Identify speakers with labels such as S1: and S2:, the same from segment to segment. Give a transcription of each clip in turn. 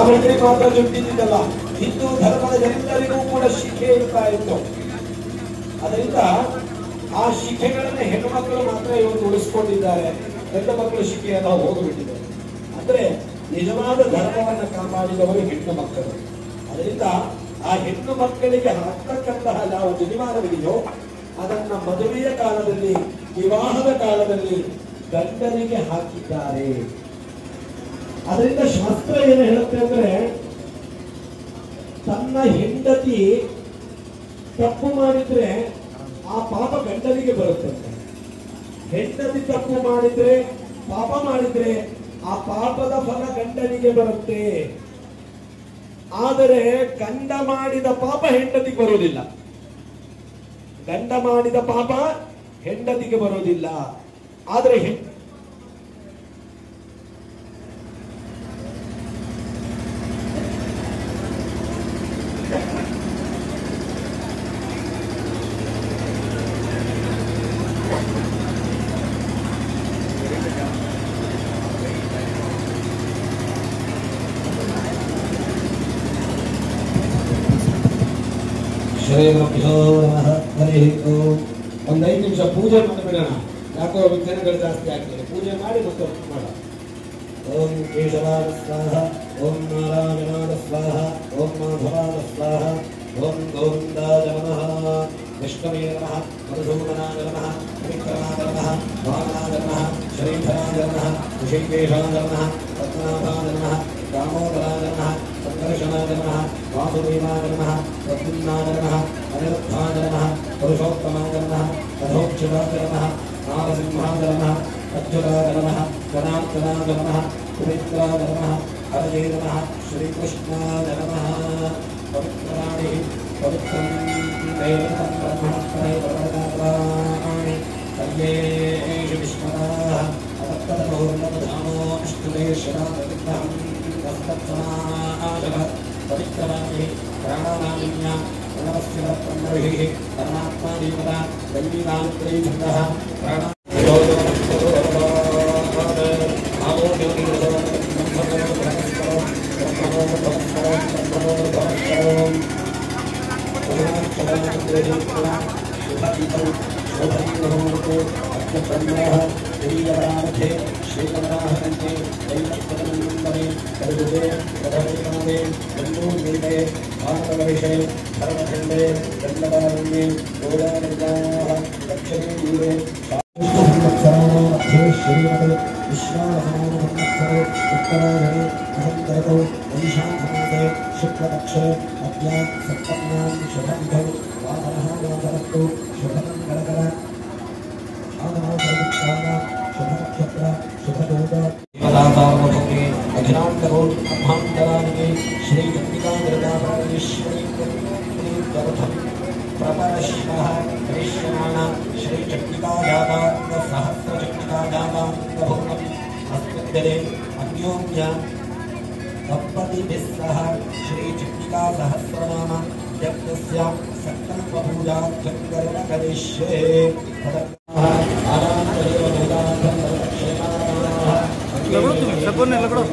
S1: ಹೆಣ್ಣಿ ಮಾತ್ರ ಜುಟ್ಟಿದ್ದಲ್ಲ, ಹಿಂದೂ ಧರ್ಮದ ಎಲ್ಲರಿಗೂ ಕೂಡ ಶಿಖೆ ಇರ್ತಾ ಇತ್ತು. ಅದರಿಂದ ಆ ಶಿಖೆಗಳನ್ನ ಹೆಣ್ಣು ಮಕ್ಕಳು ಮಾತ್ರ ಇವತ್ತು ಉಳಿಸ್ಕೊಂಡಿದ್ದಾರೆ, ಗಂಡು ಮಕ್ಕಳು ಶಿಖೆಯನ್ನ ಹೋಗಿಬಿಟ್ಟಿದ್ದಾರೆ. ಅಂದ್ರೆ ನಿಜವಾದ ಧರ್ಮವನ್ನು ಕಾಪಾಡಿದವರು ಹೆಣ್ಣು ಮಕ್ಕಳು. ಅದರಿಂದ ಆ ಹೆಣ್ಣು ಮಕ್ಕಳಿಗೆ ಹಾಕತಕ್ಕಂತಹ ಯಾವ ಜನಿವಾರವಿದೆಯೋ ಅದನ್ನ ಮದುವೆಯ ಕಾಲದಲ್ಲಿ, ವಿವಾಹದ ಕಾಲದಲ್ಲಿ ಗಂಡನಿಗೆ ಹಾಕಿದ್ದಾರೆ. ಅದರಿಂದ ಶಾಸ್ತ್ರ ಏನು ಹೇಳುತ್ತೆ ಅಂದ್ರೆ, ತನ್ನ ಹೆಂಡತಿ ತಪ್ಪು ಮಾಡಿದ್ರೆ ಆ ಪಾಪ ಗಂಡನಿಗೆ ಬರುತ್ತಂತೆ. ಹೆಂಡತಿ ತಪ್ಪು ಮಾಡಿದ್ರೆ, ಪಾಪ ಮಾಡಿದ್ರೆ ಆ ಪಾಪದ ಫಲ ಗಂಡನಿಗೆ ಬರುತ್ತೆ. ಆದರೆ ಗಂಡ ಮಾಡಿದ ಪಾಪ ಹೆಂಡತಿಗೆ ಬರುವುದಿಲ್ಲ. ಗಂಡ ಮಾಡಿದ ಪಾಪ ಹೆಂಡತಿಗೆ ಬರುವುದಿಲ್ಲ. ಆದರೆ ಒಂದು 5 ನಿಮಿಷ ಪೂಜೆ ಮಾಡಿಬಿಡೋಣ. ಯಾಕೋ ವಿಘ್ನಗಳು ಜಾಸ್ತಿ ಆಗ್ತದೆ. ಪೂಜೆ ಮಾಡಿ ಮತ್ತೆ ಮಾಡ. ಓಂ ಕೇಶವಾದ ಸ್ವಾಹ, ಓಂ ನಾರಾಯಣಾದ ಸ್ವಾಹ, ಓಂ ಮಾಧವಾದ ಸ್ವಾಹ, ಓಂ ಗೋವಿಂದಾಯ ನಮಃ, ವಿಷ್ಣುವೇ ನಮಃ, ಮಧುಸೂದನಾಯ ನಮಃ, ವಿಕ್ರಮಾಯ ನಮಃ, ವಾಮನಾಯ ನಮಃ, ಶ್ರೀಧರಾಯ ನಮಃ, ಋಷಿಕೇಶಾಯ ನಮಃ, ಪದ್ಮನಾಭಾಯ ನಮಃ, दामोदराय नमः, संकर्षणाय नमः, वासुदेवाय नमः, प्रद्युम्नाय नमः, अनिरुद्धाय नमः, पुरुषोत्तमाय नमः, रथोक्षिताय नमः, नारसिंहाय नमः, अच्युताय नमः, जनार्दनाय नमः, पवित्राय नमः, हरये नमः, श्रीकृष्णाय नमः. पवित्राणि पवित्रं देवं ब्रह्मणस्पदे परमदात्राणि सर्वेषु विश्वनाः अवक्ततमोर्नवधामो अष्टुदेशनादविग्रहम् पवित्रवाणी प्राणानामिन्या प्रणवस्य ब्रह्मर्षिः परमात्मा देवता दैवीनानुग्रहीतः प्राण श्रीकमलाहरन्ते दैवस्वतमन्वन्दने कर्जुते प्रभवेकमवे जम्बूद्वीपे भारतवर्षे धर्मखण्डे दण्डकारण्ये गोदावर्याः दक्षिणे तीरे संवत्सराणां मध्ये श्रीमते विश्वावसनामसंवत्सरे उत्तरायणे अहन्तरतो वैशाखमासे शुक्लपक्षे अद्य सप्तम्यां शुभतिथौ वासरः वासरस्तु शुभमङ्गलकर शुभनक्षत्र शुभदूत देवतासार्वभौमे अखिलाण्डकोटि ब्रह्माण्डराजिके श्रीचण्डिकावरदापरमेश्वरी प्रपरश्वः करिष्यमाणा श्रीचण्डिकाजाताङ्गसहस्रचण्डिकाजाताङ्गभौमम् अस्मद्गले अन्योन्य दम्पतिभिः सह श्रीचण्डिकासहस्रनाम यज्ञस्य सङ्कल्पपूजार्थं करिष्ये।
S2: सबने लगड़ो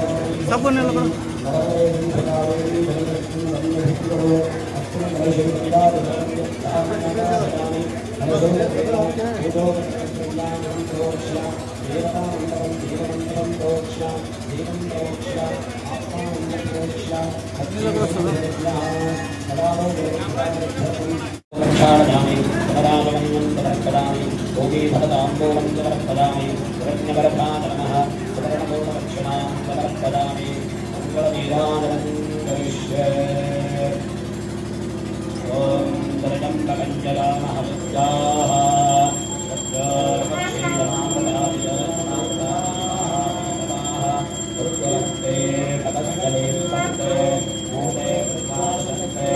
S1: भोगी भरताम्बूलं समर्पयामि हिरण्यगर्भानमः सुवर्णपूर्णदक्षिणां समर्पयामि मङ्गलनीराजनं करिष्ये। ॐ त्र्यम्बकञ्जयामः विद्याः दुर्गलस्ते पदस्थले स्पन्दे मूले प्रकाशन्ते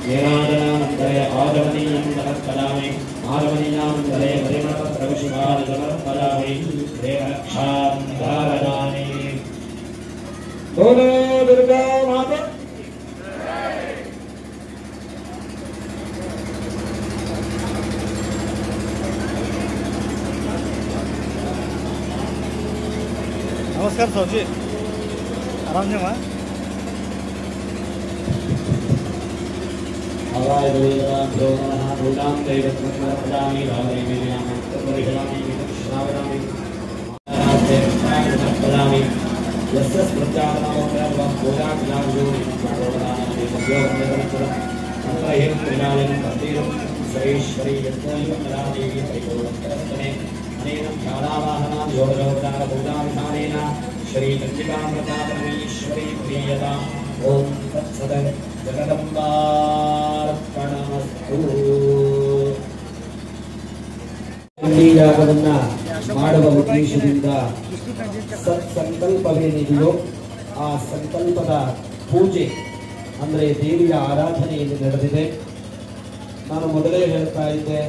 S1: नीराजनानन्दरे आजमनीयं समर्पयामि आजमनीयानन्दरे परिमलपत्रविषिकान् समर्पयामि देवरक्षां धारयामि। बोलो दुर्गा माता
S2: नमस्कार सौजी आराम से वहाँ
S1: श्री चंडिकामृतापरमेश्वरी प्रियता ओम तत्सद ಜಗದಂಬಾರ್ಪಣಮಸ್ತು. ಯಾಗವನ್ನ ಮಾಡುವ ಉದ್ದೇಶದಿಂದ ಸತ್ಸಂಕಲ್ಪವೇನಿದೆಯೋ ಆ ಸಂಕಲ್ಪದ ಪೂಜೆ ಅಂದರೆ ದೇವಿಯ ಆರಾಧನೆ ಇಲ್ಲಿ ನಡೆದಿದೆ. ನಾನು ಮೊದಲೇ ಹೇಳ್ತಾ ಇದ್ದೆ,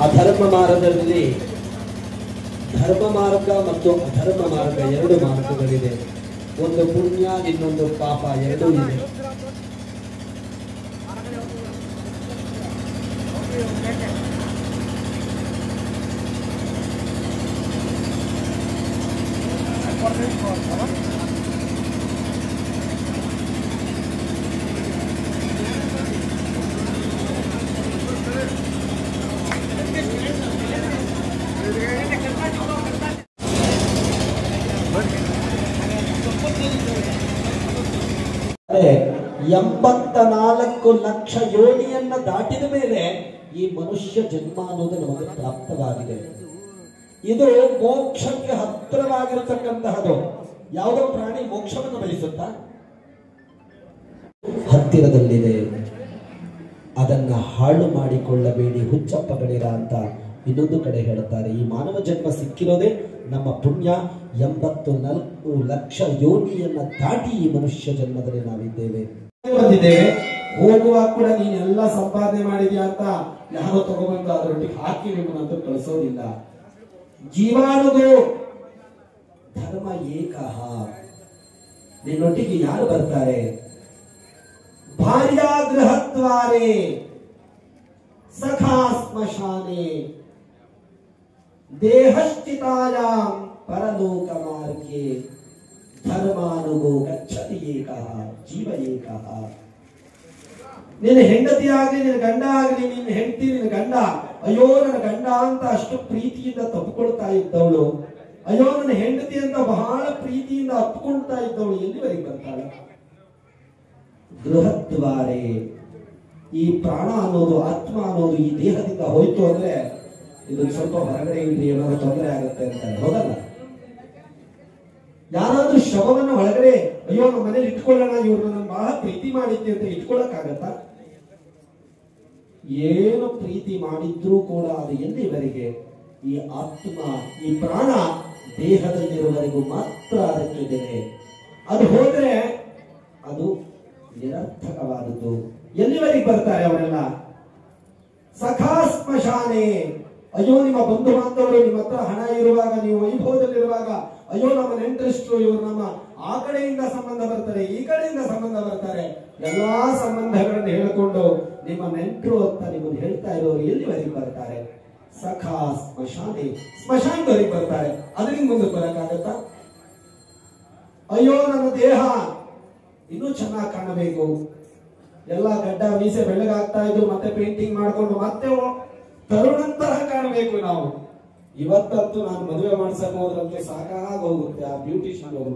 S1: ಅಧರ್ಮ ಮಾರ್ಗದಲ್ಲಿ ಧರ್ಮ ಮಾರ್ಗ ಮತ್ತು ಅಧರ್ಮ ಮಾರ್ಗ ಎರಡು ಮಾರ್ಗಗಳಿದೆ. ಒಂದು ಪುಣ್ಯ, ಇನ್ನೊಂದು ಪಾಪ, ಎರಡೂ ಇದೆ. ಆದರೆ 84 ಲಕ್ಷ ಯೋನಿಯನ್ನ ದಾಟಿದ ಮೇಲೆ ಈ ಮನುಷ್ಯ ಜನ್ಮ ಅನ್ನೋದು ನಮಗೆ ಪ್ರಾಪ್ತವಾಗಿದೆ. ಇದು ಮೋಕ್ಷಕ್ಕೆ ಹತ್ತಿರವಾಗಿರತಕ್ಕಂತಹದು. ಯಾವುದೋ ಪ್ರಾಣಿ ಮೋಕ್ಷವನ್ನು ಬಯಸುತ್ತಾ? ಹತ್ತಿರದಲ್ಲಿದೆ. ಅದನ್ನ ಹಾಳು ಮಾಡಿಕೊಳ್ಳಬೇಡಿ, ಹುಚ್ಚಪ್ಪಗಳಿರ ಅಂತ ಇನ್ನೊಂದು ಕಡೆ ಹೇಳುತ್ತಾರೆ. ಈ ಮಾನವ ಜನ್ಮ ಸಿಕ್ಕಿರೋದೇ ನಮ್ಮ ಪುಣ್ಯ. 84 ಲಕ್ಷ ಯೋನಿಯನ್ನ ದಾಟಿ ಈ ಮನುಷ್ಯ ಜನ್ಮದಲ್ಲಿ ನಾವಿದ್ದೇವೆ, ಬಂದಿದ್ದೇವೆ. ಹೋಗುವಾಗ ಕೂಡ ನೀನೆಲ್ಲ ಸಂಪಾದನೆ ಮಾಡಿದ್ಯಾ ಅಂತ ಯಾರೋ ತಗೊಂಡು ಅದರೊಟ್ಟಿಗೆ ಹಾಕಿ ನಿಮ್ಮನ್ನಂತೂ ಕಳಿಸೋದಿಲ್ಲ. ಜೀವಾಣುಗೋ ಧರ್ಮ ಏಕಃ. ನಿನ್ನೊಟ್ಟಿಗೆ ಯಾರು ಬರ್ತಾರೆ? ಭಾರ್ಯಾಗೃಹದ್ವಾರೆ ಸಖಾ ಸ್ಮಶಾನೆ ದೇಹಸ್ಥಿತಾಯಾಂ ಪರಲೋಕ ಮಾರ್ಗೆ ಧರ್ಮಾನುಗೋ ಗಚ್ಚತಿ ಏಕಃ ಜೀವ ಏಕಃ. ನಿನ್ನ ಹೆಂಡತಿ ಆಗಲಿ, ನಿನ್ನ ಗಂಡ ಆಗಲಿ, ನಿನ್ನ ಹೆಂಡತಿ ನಿನ್ನ ಗಂಡ, ಅಯ್ಯೋ ನನ್ನ ಗಂಡ ಅಂತ ಅಷ್ಟು ಪ್ರೀತಿಯಿಂದ ತಪ್ಪಿಕೊಳ್ತಾ ಇದ್ದವಳು, ಅಯ್ಯೋ ನನ್ನ ಹೆಂಡತಿ ಅಂತ ಬಹಳ ಪ್ರೀತಿಯಿಂದ ಅಪ್ಪಿಕೊಳ್ತಾ ಇದ್ದವಳು ಎಲ್ಲಿವರೆಗೆ ಬರ್ತಾಳೆ? ಗೃಹದ್ವಾರೆ. ಈ ಪ್ರಾಣ ಅನ್ನೋದು, ಆತ್ಮ ಅನ್ನೋದು ಈ ದೇಹದಿಂದ ಹೋಯ್ತು ಅಂದ್ರೆ ಇದು ಸ್ವಲ್ಪ ಹೊರಗಡೆ ಇದ್ರೆ ಏನಾದ್ರು ತೊಂದರೆ ಆಗುತ್ತೆ ಅಂತಾರೆ, ಹೌದಲ್ಲ? ಯಾರಾದ್ರೂ ಶವವನ್ನ ಒಳಗಡೆ ಅಯ್ಯೋ ನಮ್ಮ ಮನೇಲಿ ಇಟ್ಕೊಳ್ಳೋಣ, ಇವ್ರು ನನ್ನ ಬಹಳ ಪ್ರೀತಿ ಮಾಡಿದ್ದೆ ಅಂತ ಇಟ್ಕೊಳ್ಳಕ್ಕಾಗತ್ತಾ? ಏನು ಪ್ರೀತಿ ಮಾಡಿದ್ರೂ ಕೂಡ ಅದು ಎಲ್ಲಿವರೆಗೆ? ಈ ಆತ್ಮ, ಈ ಪ್ರಾಣ ದೇಹದಲ್ಲಿರುವವರೆಗೂ ಮಾತ್ರ ಅದಕ್ಕೆ ಬೆಲೆ. ಅದು ಹೋದ್ರೆ ಅದು ನಿರರ್ಥಕವಾದದ್ದು. ಎಲ್ಲಿವರೆಗೆ ಬರ್ತಾರೆ ಅವರೆಲ್ಲ? ಸಖಾ ಸ್ಮಶಾನೆ. ಅಯ್ಯೋ ನಿಮ್ಮ ಬಂಧು ಬಾಂಧವರು ನಿಮ್ಮ ಹತ್ರ ಹಣ ಇರುವಾಗ, ನೀವು ವೈಭವದಲ್ಲಿರುವಾಗ, ಅಯ್ಯೋ ನಮ್ಮ ನೆಂಟರಿಷ್ಟರು, ಇವರು ನಮ್ಮ ಆ ಕಡೆಯಿಂದ ಸಂಬಂಧ ಬರ್ತಾರೆ, ಈ ಕಡೆಯಿಂದ ಸಂಬಂಧ ಬರ್ತಾರೆ, ಎಲ್ಲಾ ಸಂಬಂಧಗಳನ್ನು ಹೇಳಿಕೊಂಡು ನಿಮ್ಮ ನೆಂಟರು ಅಂತ ನಿಮ್ಮನ್ನು ಹೇಳ್ತಾ ಇರೋರು ಎಲ್ಲಿವರೆಗೆ ಬರ್ತಾರೆ? ಸಖಾ ಸ್ಮಶಾನೆ. ಸ್ಮಶಾನದವರೆಗೆ ಬರ್ತಾರೆ. ಅದರಿಂದ ಮುಂದಕ್ಕೆ ಬರಕ್ಕಾಗತ್ತಾ? ಅಯ್ಯೋ ನನ್ನ ದೇಹ ಇನ್ನೂ ಚೆನ್ನಾಗಿ ಕಾಣಬೇಕು, ಎಲ್ಲ ಗಡ್ಡ ಮೀಸೆ ಬೆಳ್ಳಗಾಗ್ತಾ ಇದ್ರು, ಮತ್ತೆ ಪೇಂಟಿಂಗ್ ಮಾಡ್ಕೊಂಡು ಮತ್ತೆ ತರುಣಂತರ ಕಾಣಬೇಕು ನಾವು. ಇವತ್ತಂತೂ ನಾನು ಮದುವೆ ಮಾಡ್ಸಕ್ ಹೋದ್ರಂತೆ ಸಾಕಾಗ ಹೋಗುತ್ತೆ ಆ ಬ್ಯೂಟಿಷಿಯನ್ ಅವರು.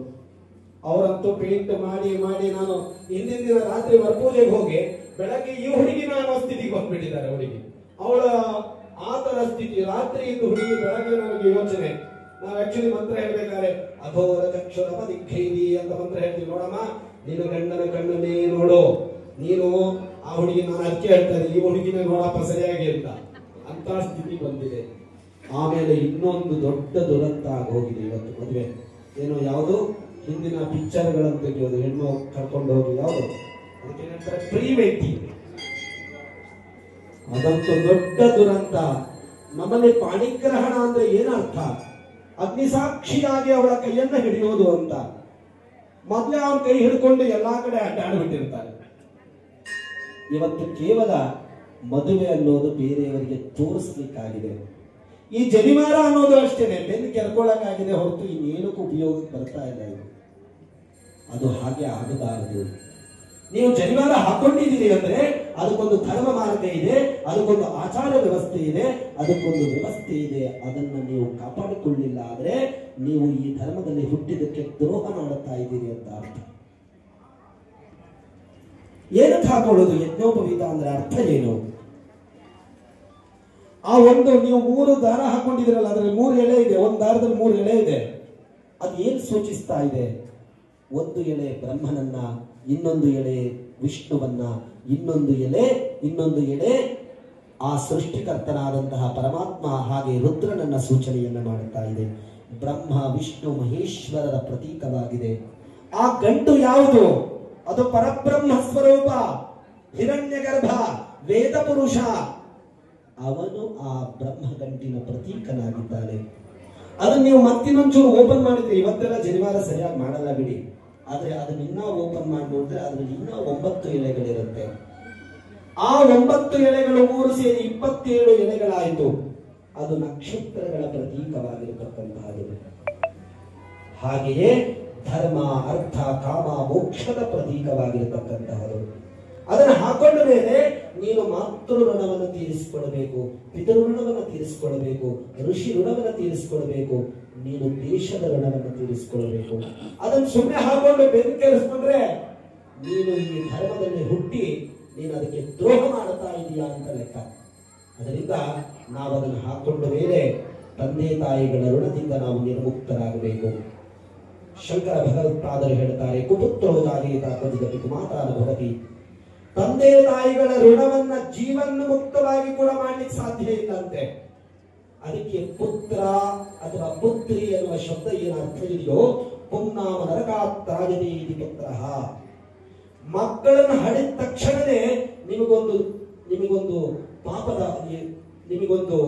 S1: ಅವರಂತೂ ಪೇಂಟ್ ಮಾಡಿ ಮಾಡಿ ನಾನು ಹಿಂದಿನ ದಿನ ರಾತ್ರಿ ವರಪೂಜೆಗೆ ಹೋಗಿ ಬೆಳಗ್ಗೆ ಈ ಹುಡುಗಿನ ಅನ್ನೋ ಸ್ಥಿತಿಗೆ ಬಂದ್ಬಿಟ್ಟಿದ್ದಾರೆ. ಹುಡುಗಿ ಅವಳ ಆ ತರ ಸ್ಥಿತಿ. ರಾತ್ರಿ ಇದ್ದು ಹುಡುಗಿ, ಬೆಳಗ್ಗೆ ನನಗೆ ಯೋಚನೆ. ನಾವು ಆಕ್ಚುಲಿ ಮಂತ್ರ ಹೇಳ್ಬೇಕಾದ್ರೆ ಅಘೋರ ಚಕ್ಷುರ ದಿಕ್ಕೈದಿ ಅಂತ ಮಂತ್ರ ಹೇಳ್ತೀವಿ. ನೋಡಮ್ಮ, ನಿನ್ನ ಗಂಡನ ಕಣ್ಣನ್ನೇ ನೋಡು. ನೀನು ಆ ಹುಡುಗಿ, ನಾನು ಅದಕ್ಕೆ ಹೇಳ್ತಾರೆ ಈ ಹುಡುಗಿನ ನೋಡಪ್ಪ ಸರಿಯಾಗಿ ಅಂತ ಸ್ಥಿತಿ ಬಂದಿದೆ. ಆಮೇಲೆ ಇನ್ನೊಂದು ದೊಡ್ಡ ದುರಂತ ಆಗೋಗಿದೆ ಇವತ್ತು ಮದುವೆ. ಏನೋ ಯಾವುದು ಹಿಂದಿನ ಪಿಕ್ಚರ್ಗಳನ್ನು ತೆಗೆಯೋದು, ಹೆಣ್ಣು ಕರ್ಕೊಂಡು ಹೋಗಿ ಯಾವುದು ಅದಕ್ಕೆ ಹೇಳ್ತಾರೆ ಪ್ರೀ ವೆಡ್ಡಿಂಗ್. ಅದಂತೂ ದೊಡ್ಡ ದುರಂತ. ನಮ್ಮಲ್ಲಿ ಪಾಣಿಗ್ರಹಣ ಅಂದ್ರೆ ಏನರ್ಥ? ಅಗ್ನಿಸಾಕ್ಷಿಯಾಗಿ ಅವಳ ಕೈಯನ್ನ ಹಿಡಿಯೋದು ಅಂತ. ಮೊದಲೇ ಅವನ ಕೈ ಹಿಡ್ಕೊಂಡು ಎಲ್ಲಾ ಕಡೆ ಅಡ್ಡಾಡ್ಬಿಟ್ಟಿರ್ತಾರೆ. ಇವತ್ತು ಕೇವಲ ಮದುವೆ ಅನ್ನೋದು ಬೇರೆಯವರಿಗೆ ತೋರಿಸ್ಲಿಕ್ಕಾಗಿದೆ. ಈ ಜನಿವಾರ ಅನ್ನೋದು ಅಷ್ಟೇನೆ, ಬೆನ್ನು ಕೆರ್ಕೊಳ್ಳಕ್ಕಾಗಿದೆ ಹೊರತು ಇನ್ನೇನಕ್ಕೂ ಉಪಯೋಗಕ್ಕೆ ಬರ್ತಾ ಇಲ್ಲ ಇದು. ಅದು ಹಾಗೆ ಆಗಬಾರದು. ನೀವು ಜನಿವಾರ ಹಾಕೊಂಡಿದ್ದೀರಿ ಅಂದ್ರೆ ಅದಕ್ಕೊಂದು ಧರ್ಮ ಮಾರ್ಗ ಇದೆ, ಅದಕ್ಕೊಂದು ಆಚಾರ ವ್ಯವಸ್ಥೆ ಇದೆ, ಅದಕ್ಕೊಂದು ವ್ಯವಸ್ಥೆ ಇದೆ. ಅದನ್ನ ನೀವು ಕಾಪಾಡಿಕೊಳ್ಳಿಲ್ಲ ಆದ್ರೆ ನೀವು ಈ ಧರ್ಮದಲ್ಲಿ ಹುಟ್ಟಿದಕ್ಕೆ ದ್ರೋಹ ಮಾಡುತ್ತಾ ಇದ್ದೀರಿ ಅಂತ ಅರ್ಥ. ಏನಕ್ಕೆ ಹಾಕೊಳ್ಳೋದು ಯಜ್ಞೋಪವೀತ ಅಂದ್ರೆ ಅರ್ಥ ಏನು? ಆ ಒಂದು ನೀವು 3 ದಾರ ಹಾಕೊಂಡಿದ್ದೀರಲ್ಲ, ಅದರಲ್ಲಿ 3 ಎಳೆ ಇದೆ, ಒಂದು ದಾರದಲ್ಲಿ 3 ಎಳೆ ಇದೆ. ಅದು ಏನು ಸೂಚಿಸ್ತಾ ಇದೆ? ಒಂದು ಎಳೆ ಬ್ರಹ್ಮನನ್ನ, ಇನ್ನೊಂದು ಎಳೆ ವಿಷ್ಣುವನ್ನ, ಇನ್ನೊಂದು ಎಳೆ ಆ ಸೃಷ್ಟಿಕರ್ತನಾದಂತಹ ಪರಮಾತ್ಮ ಹಾಗೆ ರುದ್ರನನ್ನ ಸೂಚನೆಯನ್ನ ಮಾಡುತ್ತಾ ಇದೆ. ಬ್ರಹ್ಮ ವಿಷ್ಣು ಮಹೇಶ್ವರರ ಪ್ರತೀಕವಾಗಿದೆ. ಆ ಗಂಟು ಯಾವುದು? ಅದು ಪರಬ್ರಹ್ಮ ಸ್ವರೂಪ, ಹಿರಣ್ಯ ಗರ್ಭ, ವೇದ ಪುರುಷ. ಅವನು ಆ ಬ್ರಹ್ಮ ಗಂಟಿನ ಪ್ರತೀಕನಾಗಿದ್ದಾನೆ. ಅದನ್ನ ನೀವು ಮತ್ತಿನ್ನೊಂಚೂರು ಓಪನ್ ಮಾಡಿದ್ರೆ, ಇವತ್ತೆಲ್ಲ ಜನಿವಾರ ಸರಿಯಾಗಿ ಮಾಡಲ್ಲ ಬಿಡಿ, ಆದ್ರೆ ಅದನ್ನ ಇನ್ನೂ ಓಪನ್ ಮಾಡಿ ನೋಡಿದ್ರೆ ಅದರಲ್ಲಿ ಇನ್ನೂ 9 ಎಳೆಗಳಿರುತ್ತೆ. ಆ 9 ಎಳೆಗಳು 3 ಸೇರಿ 27 ಎಳೆಗಳಾಯಿತು. ಅದು ನಕ್ಷತ್ರಗಳ ಪ್ರತೀಕವಾಗಿರತಕ್ಕಂತಹದ್ದು. ಹಾಗೆಯೇ ಧರ್ಮ, ಅರ್ಥ, ಕಾಮ, ಮೋಕ್ಷದ ಪ್ರತೀಕವಾಗಿರತಕ್ಕಂತಹದ್ದು. ಅದನ್ನು ಹಾಕೊಂಡ ಮೇಲೆ ನೀನು ಮಾತೃ ಋಣವನ್ನು ತೀರಿಸಿಕೊಳ್ಬೇಕು, ಪಿತೃ ಋಣವನ್ನು ತೀರಿಸಿಕೊಳ್ಬೇಕು, ಋಷಿ ಋಣವನ್ನು ತೀರಿಸಿಕೊಳ್ಬೇಕು, ನೀನು ದೇಶದ ಋಣವನ್ನು ತೀರಿಸಿಕೊಳ್ಬೇಕು. ಅದನ್ನು ಸುಮ್ಮನೆ ಹಾಕೊಂಡು ಬೆದರಿಸ್ಕೊಂಡ್ರೆ ನೀನು ಈ ಧರ್ಮದಲ್ಲಿ ಹುಟ್ಟಿ ನೀನು ಅದಕ್ಕೆ ದ್ರೋಹ ಮಾಡುತ್ತಾ ಇದೀಯಾ ಅಂತ ಲೆಕ್ಕ. ಅದರಿಂದ ನಾವು ಅದನ್ನು ಹಾಕೊಂಡ ಮೇಲೆ ತಂದೆ ತಾಯಿಗಳ ಋಣದಿಂದ ನಾವು ನಿರ್ಮುಕ್ತರಾಗಬೇಕು. ಶಂಕರ ಭಗವತ್ಪಾದರು ಹೇಳ್ತಾರೆ, ಕುಪುತ್ರೋ ಜಾಯೇತ ತದ್ಯಪಿ ಕುಮಾತಾನ ಭವತಿ. ತಂದೆ ತಾಯಿಗಳ ಋಣವನ್ನ ಜೀವನ ಮುಕ್ತವಾಗಿ ಕೂಡ ಮಾಡ್ಲಿಕ್ಕೆ ಸಾಧ್ಯ ಇಲ್ಲಂತೆ. ಅದಕ್ಕೆ ಪುತ್ರ ಅಥವಾ ಪುತ್ರಿ ಎನ್ನುವ ಶಬ್ದ ಏನು ಅರ್ಥ ಇದೆಯೋ, ಪುನ್ನಾಮ ನರಕಾತ್ರಾಜತೆ ಇತಿ ಪುತ್ರಃ. ಮಕ್ಕಳನ್ನು ಹಡಿದ ತಕ್ಷಣವೇ ನಿಮಗೊಂದು ಪಾಪದ, ನಿಮಗೊಂದು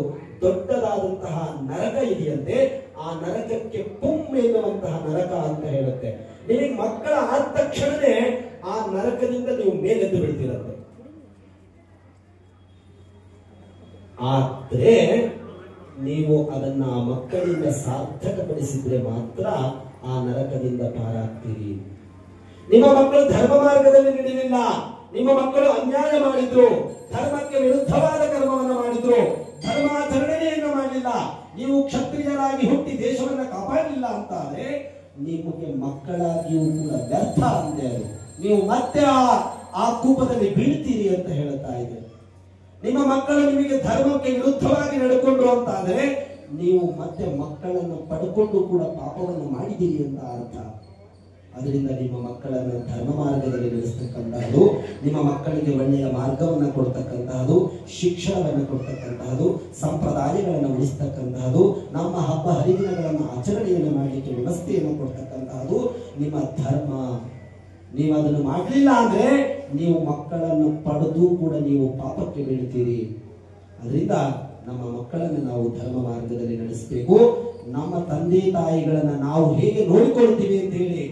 S1: ದೊಡ್ಡದಾದಂತಹ ನರಕ ಇದೆಯಂತೆ. ಆ ನರಕಕ್ಕೆ ಪುಮ್ ಎನ್ನುವಂತಹ ನರಕ ಅಂತ ಹೇಳುತ್ತೆ. ನಿಮಗೆ ಮಕ್ಕಳ ಆದ ತಕ್ಷಣವೇ ಆ ನರಕದಿಂದ ನೀವು ಮೇಲೆದ್ದು ಬಿಡ್ತೀರಂತೆ. ಆದ್ರೆ ನೀವು ಅದನ್ನ ಆ ಮಕ್ಕಳಿಂದ ಸಾರ್ಥಕಪಡಿಸಿದ್ರೆ ಮಾತ್ರ ಆ ನರಕದಿಂದ ಪಾರಾಗ್ತೀರಿ. ನಿಮ್ಮ ಮಕ್ಕಳು ಧರ್ಮ ಮಾರ್ಗದಲ್ಲಿ ನಡೆಯಲಿಲ್ಲ, ನಿಮ್ಮ ಮಕ್ಕಳು ಅನ್ಯಾಯ ಮಾಡಿದ್ರು, ಧರ್ಮಕ್ಕೆ ವಿರುದ್ಧವಾದ ಕರ್ಮವನ್ನು ಮಾಡಿದ್ರು, ಧರ್ಮಾಚರಣೆಯನ್ನು ಮಾಡಲಿಲ್ಲ, ನೀವು ಕ್ಷತ್ರಿಯರಾಗಿ ಹುಟ್ಟಿ ದೇಶವನ್ನ ಕಾಪಾಡಲಿಲ್ಲ ಅಂತಾದ್ರೆ ನಿಮಗೆ ಮಕ್ಕಳಾಗಿಯೂ ಕೂಡ ವ್ಯರ್ಥ ಅಂತೆ. ಅದು ನೀವು ಮತ್ತೆ ಆ ಕೂಪದಲ್ಲಿ ಬೀಳ್ತೀರಿ ಅಂತ ಹೇಳುತ್ತಾ ಇದೆ. ನಿಮ್ಮ ಮಕ್ಕಳು ನಿಮಗೆ ಧರ್ಮಕ್ಕೆ ವಿರುದ್ಧವಾಗಿ ನಡ್ಕೊಂಡ್ರು ಅಂತಾದ್ರೆ ನೀವು ಮತ್ತೆ ಮಕ್ಕಳನ್ನು ಪಡ್ಕೊಂಡು ಕೂಡ ಪಾಪವನ್ನು ಮಾಡಿದ್ದೀರಿ ಅಂತ ಅರ್ಥ. ಅದರಿಂದ ನಿಮ್ಮ ಮಕ್ಕಳನ್ನು ಧರ್ಮ ಮಾರ್ಗದಲ್ಲಿ ನಡೆಸ್ತಕ್ಕಂತಹದ್ದು, ನಿಮ್ಮ ಮಕ್ಕಳಿಗೆ ಒಳ್ಳೆಯ ಮಾರ್ಗವನ್ನು ಕೊಡ್ತಕ್ಕಂತಹದ್ದು, ಶಿಕ್ಷಣವನ್ನು ಕೊಡ್ತಕ್ಕಂತಹದ್ದು, ಸಂಪ್ರದಾಯಗಳನ್ನು ಉಳಿಸ್ತಕ್ಕಂತಹದ್ದು, ನಮ್ಮ ಹಬ್ಬ ಹರಿದಿನಗಳನ್ನು ಆಚರಣೆಯನ್ನು ಮಾಡಲಿಕ್ಕೆ ವ್ಯವಸ್ಥೆಯನ್ನು ಕೊಡ್ತಕ್ಕಂತಹದ್ದು ನಿಮ್ಮ ಧರ್ಮ. ನೀವು ಅದನ್ನು ಮಾಡಲಿಲ್ಲ ಅಂದ್ರೆ ನೀವು ಮಕ್ಕಳನ್ನು ಪಡೆದು ಕೂಡ ನೀವು ಪಾಪಕ್ಕೆ ಬೀಳ್ತೀರಿ. ಅದರಿಂದ ನಮ್ಮ ಮಕ್ಕಳನ್ನು ನಾವು ಧರ್ಮ ಮಾರ್ಗದಲ್ಲಿ ನಡೆಸಬೇಕು. ನಮ್ಮ ತಂದೆ ತಾಯಿಗಳನ್ನ ನಾವು ಹೇಗೆ ನೋಡಿಕೊಳ್ತೀವಿ ಅಂತ ಹೇಳಿ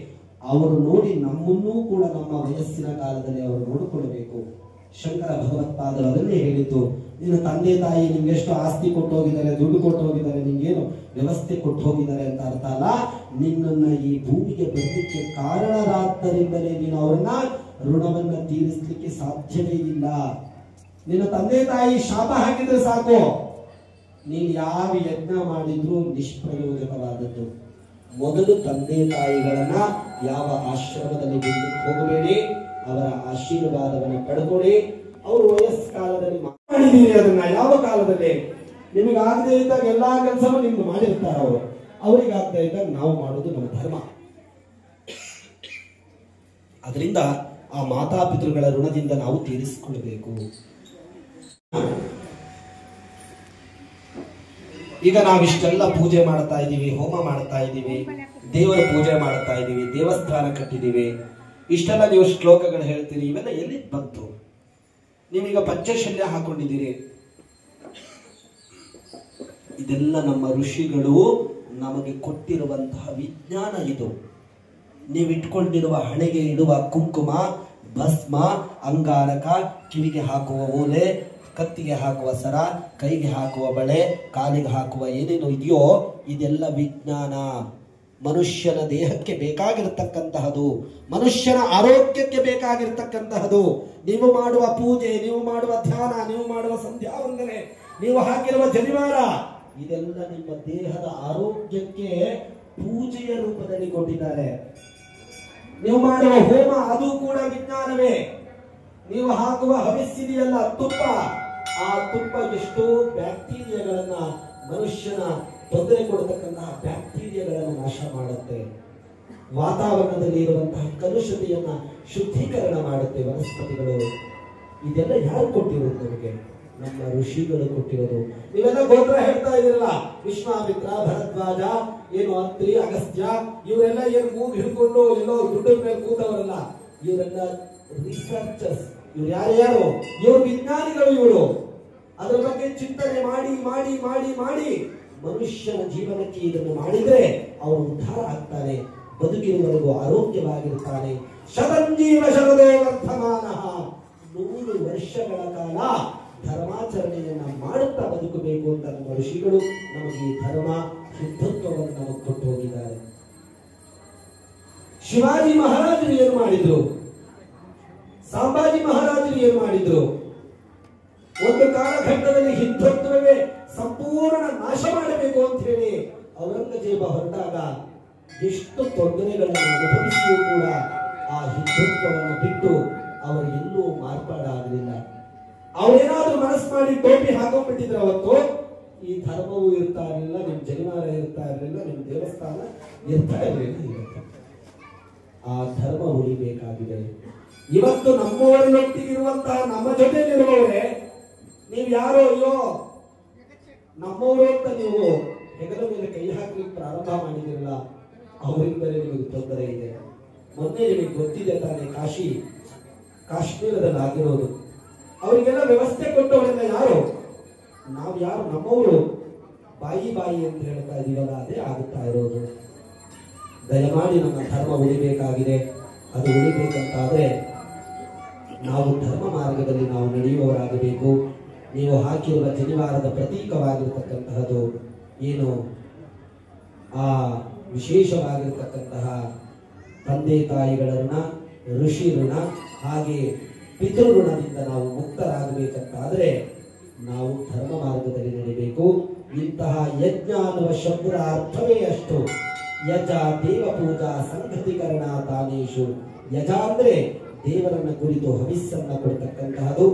S1: ಅವರು ನೋಡಿ ನಮ್ಮನ್ನೂ ಕೂಡ ನಮ್ಮ ವಯಸ್ಸಿನ ಕಾಲದಲ್ಲಿ ಅವರು ನೋಡಿಕೊಳ್ಳಬೇಕು. ಶಂಕರ ಭಗವತ್ಪಾದರು ಅದನ್ನೇ ಹೇಳಿದ್ದು, ನಿನ್ನ ತಂದೆ ತಾಯಿ ನಿಮ್ಗೆ ಎಷ್ಟು ಆಸ್ತಿ ಕೊಟ್ಟು ಹೋಗಿದ್ದಾರೆ, ದುಡ್ಡು ಕೊಟ್ಟು ಹೋಗಿದ್ದಾರೆ, ನಿಮ್ಗೇನು ವ್ಯವಸ್ಥೆ ಕೊಟ್ಟು ಹೋಗಿದ್ದಾರೆ ಅಂತ ಅರ್ಥ ಅಲ್ಲ. ನಿನ್ನನ್ನ ಈ ಭೂಮಿಗೆ ಬರಲಿಕ್ಕೆ ಕಾರಣರಾದ್ದರಿಂದಲೇ ನೀನು ಅವರನ್ನ ಋಣವನ್ನ ತೀರಿಸಲಿಕ್ಕೆ ಸಾಧ್ಯವೇ ಇಲ್ಲ. ನಿನ್ನ ತಂದೆ ತಾಯಿ ಶಾಪ ಹಾಕಿದ್ರೆ ಸಾಕು, ನೀನು ಯಾವ ಯಜ್ಞ ಮಾಡಿದ್ರೂ ನಿಷ್ಪ್ರಯೋಜಕವಾದದ್ದು. ಮೊದಲು ತಂದೆ ತಾಯಿಗಳನ್ನ ಯಾವ ಆಶ್ರಮದಲ್ಲಿ ಬಿಡಲಿಕ್ಕೆ ಹೋಗಬೇಡಿ, ಅವರ ಆಶೀರ್ವಾದವನ್ನು ಪಡ್ಕೊಳ್ಳಿ. ಅವರು ವಯಸ್ಕಾಲದಲ್ಲಿ ಮಾಡಿದ್ದೀರಿ, ಅದನ್ನ ಯಾವ ಕಾಲದಲ್ಲಿ ನಿಮಗಾಗದೇ ಇದ್ದಾಗ ಎಲ್ಲಾ ಕೆಲಸನೂ ನಿಮ್ಗೆ ಮಾಡಿರ್ತಾರೆ ಅವರು, ಅವರಿಗಾಗದೇ ಇದ್ದಾಗ ನಾವು ಮಾಡೋದು ನಮ್ಮ ಧರ್ಮ. ಅದರಿಂದ ಆ ಮಾತಾಪಿತೃಗಳ ಋಣದಿಂದ ನಾವು ತೀರಿಸಿಕೊಳ್ಬೇಕು. ಈಗ ನಾವಿಷ್ಟೆಲ್ಲ ಪೂಜೆ ಮಾಡ್ತಾ ಇದ್ದೀವಿ, ಹೋಮ ಮಾಡ್ತಾ ಇದ್ದೀವಿ, ದೇವರ ಪೂಜೆ ಮಾಡ್ತಾ ಇದ್ದೀವಿ, ದೇವಸ್ಥಾನ ಕಟ್ಟಿದ್ದೀವಿ, ಇಷ್ಟೆಲ್ಲ ನೀವು ಶ್ಲೋಕಗಳು ಹೇಳ್ತೀರಿ, ಇವೆಲ್ಲ ಎಲ್ಲಿ ಬಂತು? ನೀವೀಗ ಪಂಚಶಲ್ಯ ಹಾಕೊಂಡಿದ್ದೀರಿ, ಇದೆಲ್ಲ ನಮ್ಮ ಋಷಿಗಳು ನಮಗೆ ಕೊಟ್ಟಿರುವಂತಹ ವಿಜ್ಞಾನ. ಇದು ನೀವಿಟ್ಕೊಂಡಿರುವ ಹಣೆಗೆ ಇಡುವ ಕುಂಕುಮ, ಭಸ್ಮ, ಅಂಗಾರಕ, ಕಿವಿಗೆ ಹಾಕುವ ಓಲೆ,
S3: ಕತ್ತಿಗೆ ಹಾಕುವ ಸರ, ಕೈಗೆ ಹಾಕುವ ಬಳೆ, ಕಾಲಿಗೆ ಹಾಕುವ ಏನೇನು ಇದೆಯೋ ಇದೆಲ್ಲ ವಿಜ್ಞಾನ. ಮನುಷ್ಯನ ದೇಹಕ್ಕೆ ಬೇಕಾಗಿರತಕ್ಕಂತಹದು, ಮನುಷ್ಯನ ಆರೋಗ್ಯಕ್ಕೆ ಬೇಕಾಗಿರ್ತಕ್ಕಂತಹದು. ನೀವು ಮಾಡುವ ಪೂಜೆ, ನೀವು ಮಾಡುವ ಧ್ಯಾನ, ನೀವು ಮಾಡುವ ಸಂಧ್ಯಾ ವಂದನೆ, ನೀವು ಹಾಕಿರುವ ಜನಿವಾರ, ಇದೆಲ್ಲ ನಿಮ್ಮ ದೇಹದ ಆರೋಗ್ಯಕ್ಕೆ ಪೂಜೆಯ ರೂಪದಲ್ಲಿ ಕೊಟ್ಟಿದ್ದಾರೆ. ನೀವು ಮಾಡುವ ಹೋಮ ಅದು ಕೂಡ ವಿಜ್ಞಾನವೇ. ನೀವು ಹಾಕುವ ಹವಿಸ್ಸಿದೆಯಲ್ಲ ತುಪ್ಪ, ಆ ತುಪ್ಪ ಎಷ್ಟೋ ಬ್ಯಾಕ್ಟೀರಿಯಾಗಳನ್ನ, ಮನುಷ್ಯನ ತೊಂದರೆ ಕೊಡತಕ್ಕಂತಹ ಬ್ಯಾಕ್ಟೀರಿಯಾಗಳನ್ನು ನಾಶ ಮಾಡುತ್ತೆ. ವಾತಾವರಣದಲ್ಲಿ ಇರುವಂತಹ ಕಲುಷತೆಯನ್ನ ಶುದ್ಧೀಕರಣ ಮಾಡುತ್ತೆ ವನಸ್ಪತಿಗಳು. ಇದೆಲ್ಲ ಯಾರು ಕೊಟ್ಟಿರೋದು ನಮಗೆ? ನಮ್ಮ ಋಷಿಗಳು ಕೊಟ್ಟಿರೋದು. ನೀವೆಲ್ಲ ಗೋತ್ರ ಹೇಳ್ತಾ ಇದಿರಲ್ಲ, ವಿಶ್ವಾಮಿತ್ರ, ಭರದ್ವಾಜ, ಏನು ಅತ್ರಿ, ಅಗಸ್ತ್ಯ, ಇವರೆಲ್ಲ ಏನು ಮೂಗು ಹಿಡ್ಕೊಂಡು ಎಲ್ಲೋ ದುಡ್ಡು ಮೇಲೆ ಕೂತವರಲ್ಲ. ಇವರೆಲ್ಲ ರಿಸರ್ಚರ್ಸ್. ಇವ್ರು ಯಾರ್ಯಾರು? ಇವರು ವಿಜ್ಞಾನಿಗಳು. ಇವರು ಅದರ ಬಗ್ಗೆ ಚಿಂತನೆ ಮಾಡಿ ಮಾಡಿ ಮಾಡಿ ಮಾಡಿ ಮನುಷ್ಯನ ಜೀವನಕ್ಕೆ ಇದನ್ನು ಮಾಡಿದ್ರೆ ಅವನು ಉದ್ಧಾರ ಆಗ್ತಾನೆ, ಬದುಕಿರುವವರೆಗೂ ಆರೋಗ್ಯವಾಗಿರ್ತಾನೆ. ಶತಂಜೀವ ಶರದೋ ವರ್ಧಮಾನ. 100 ವರ್ಷಗಳ ಕಾಲ ಧರ್ಮಾಚರಣೆಯನ್ನ ಮಾಡುತ್ತಾ ಬದುಕಬೇಕು ಅಂತ ನಮ್ಮ ಋಷಿಗಳು ನಮಗೆ ಈ ಧರ್ಮ ಶುದ್ಧತ್ವವನ್ನು ನಮಗೆ ಕೊಟ್ಟು ಹೋಗಿದ್ದಾರೆ. ಶಿವಾಜಿ ಮಹಾರಾಜರು ಏನು ಮಾಡಿದ್ರು? ಸಂಭಾಜಿ ಮಹಾರಾಜರು ಏನು ಮಾಡಿದ್ರು? ಒಂದು ಕಾಲಘಟ್ಟದಲ್ಲಿ ಹಿಂದುತ್ವವೇ ಸಂಪೂರ್ಣ ನಾಶ ಮಾಡಬೇಕು ಅಂತ ಹೇಳಿ ಔರಂಗಜೇಬ ಹೊರಟಾಗ ಎಷ್ಟು ತೊಂದರೆಗಳನ್ನು ಅನುಭವಿಸಿಯೂ ಕೂಡ ಆ ಹಿಂದುತ್ವವನ್ನು ಬಿಟ್ಟು ಅವರು ಎಲ್ಲೂ ಮಾರ್ಪಾಡಾಗಲಿಲ್ಲ. ಅವರೇನಾದ್ರೂ ಮನಸ್ಸು ಮಾಡಿ ಟೋಪಿ ಹಾಕೊಂಡ್ಬಿಟ್ಟಿದ್ರೆ ಅವತ್ತು ಈ ಧರ್ಮವೂ ಇರ್ತಾ ಇರಲಿಲ್ಲ, ನಿಮ್ ಜನಿವಾರ ಇರ್ತಾ ಇರಲಿಲ್ಲ, ನಿಮ್ ದೇವಸ್ಥಾನ ಇರ್ತಾ ಇರಲಿಲ್ಲ. ಆ ಧರ್ಮ ಉಳಿಬೇಕಾಗಿದೆ. ಇವತ್ತು ನಮ್ಮವರೊಟ್ಟಿಗಿರುವಂತಹ ನಮ್ಮ ಜೊತೆಲಿರುವವರೇ ನೀವು ಯಾರೋ ಅಯ್ಯೋ ನಮ್ಮವರು ಅಂತ ನೀವು ಹೆಗಲ ಮೇಲೆ ಕೈ ಹಾಕಲಿಕ್ಕೆ ಪ್ರಾರಂಭ ಮಾಡಿದಿರಲ್ಲ, ಅವರಿಂದಲೇ ನಿಮಗೆ ತೊಂದರೆ ಇದೆ. ಮೊನ್ನೆ ನಿಮಗೆ ಗೊತ್ತಿದೆ ತಾನೇ, ಕಾಶ್ಮೀರದಲ್ಲಿ ಆಗಿರೋದು. ಅವರಿಗೆಲ್ಲ ವ್ಯವಸ್ಥೆ ಕೊಟ್ಟವರೆಲ್ಲ ಯಾರು? ನಾವು ಯಾರು? ನಮ್ಮವರು. ಬಾಯಿ ಅಂತ ಹೇಳ್ತಾ ಇದೀವಲ್ಲ, ಅದೇ ಆಗುತ್ತಾ ಇರೋದು. ದಯಮಾಡಿ ನಮ್ಮ ಧರ್ಮ ಉಳಿಬೇಕಾಗಿದೆ. ಅದು ಉಳಿಬೇಕಂತಾದ್ರೆ ನಾವು ಧರ್ಮ ಮಾರ್ಗದಲ್ಲಿ ನಾವು ನಡೆಯುವವರಾಗಬೇಕು. ನೀವು ಹಾಕಿರುವ ಜನಿವಾರದ ಪ್ರತೀಕವಾಗಿರತಕ್ಕಂತಹದ್ದು ಏನು ಆ ವಿಶೇಷವಾಗಿರತಕ್ಕಂತಹ ತಂದೆ ತಾಯಿಗಳ ಋಣ, ಋಷಿ ಋಣ, ಹಾಗೆ ಪಿತೃ ಋಣದಿಂದ ನಾವು ಮುಕ್ತರಾಗಬೇಕಂತಾದ್ರೆ ನಾವು ಧರ್ಮ ಮಾರ್ಗದಲ್ಲಿ ನಡಿಬೇಕು. ಇಂತಹ ಯಜ್ಞ ಅನ್ನುವ ಶಬ್ದದ ಅರ್ಥವೇ ಅಷ್ಟು. ಯಜ ದೇವ ಪೂಜಾ ಸಂಘಟೀಕರಣ ತಾನೇಶು. ಯಜ ಅಂದ್ರೆ ದೇವರನ್ನ ಕುರಿತು ಹವಿಸ್ಸನ್ನ ಕೊಡ್ತಕ್ಕಂತಹದು.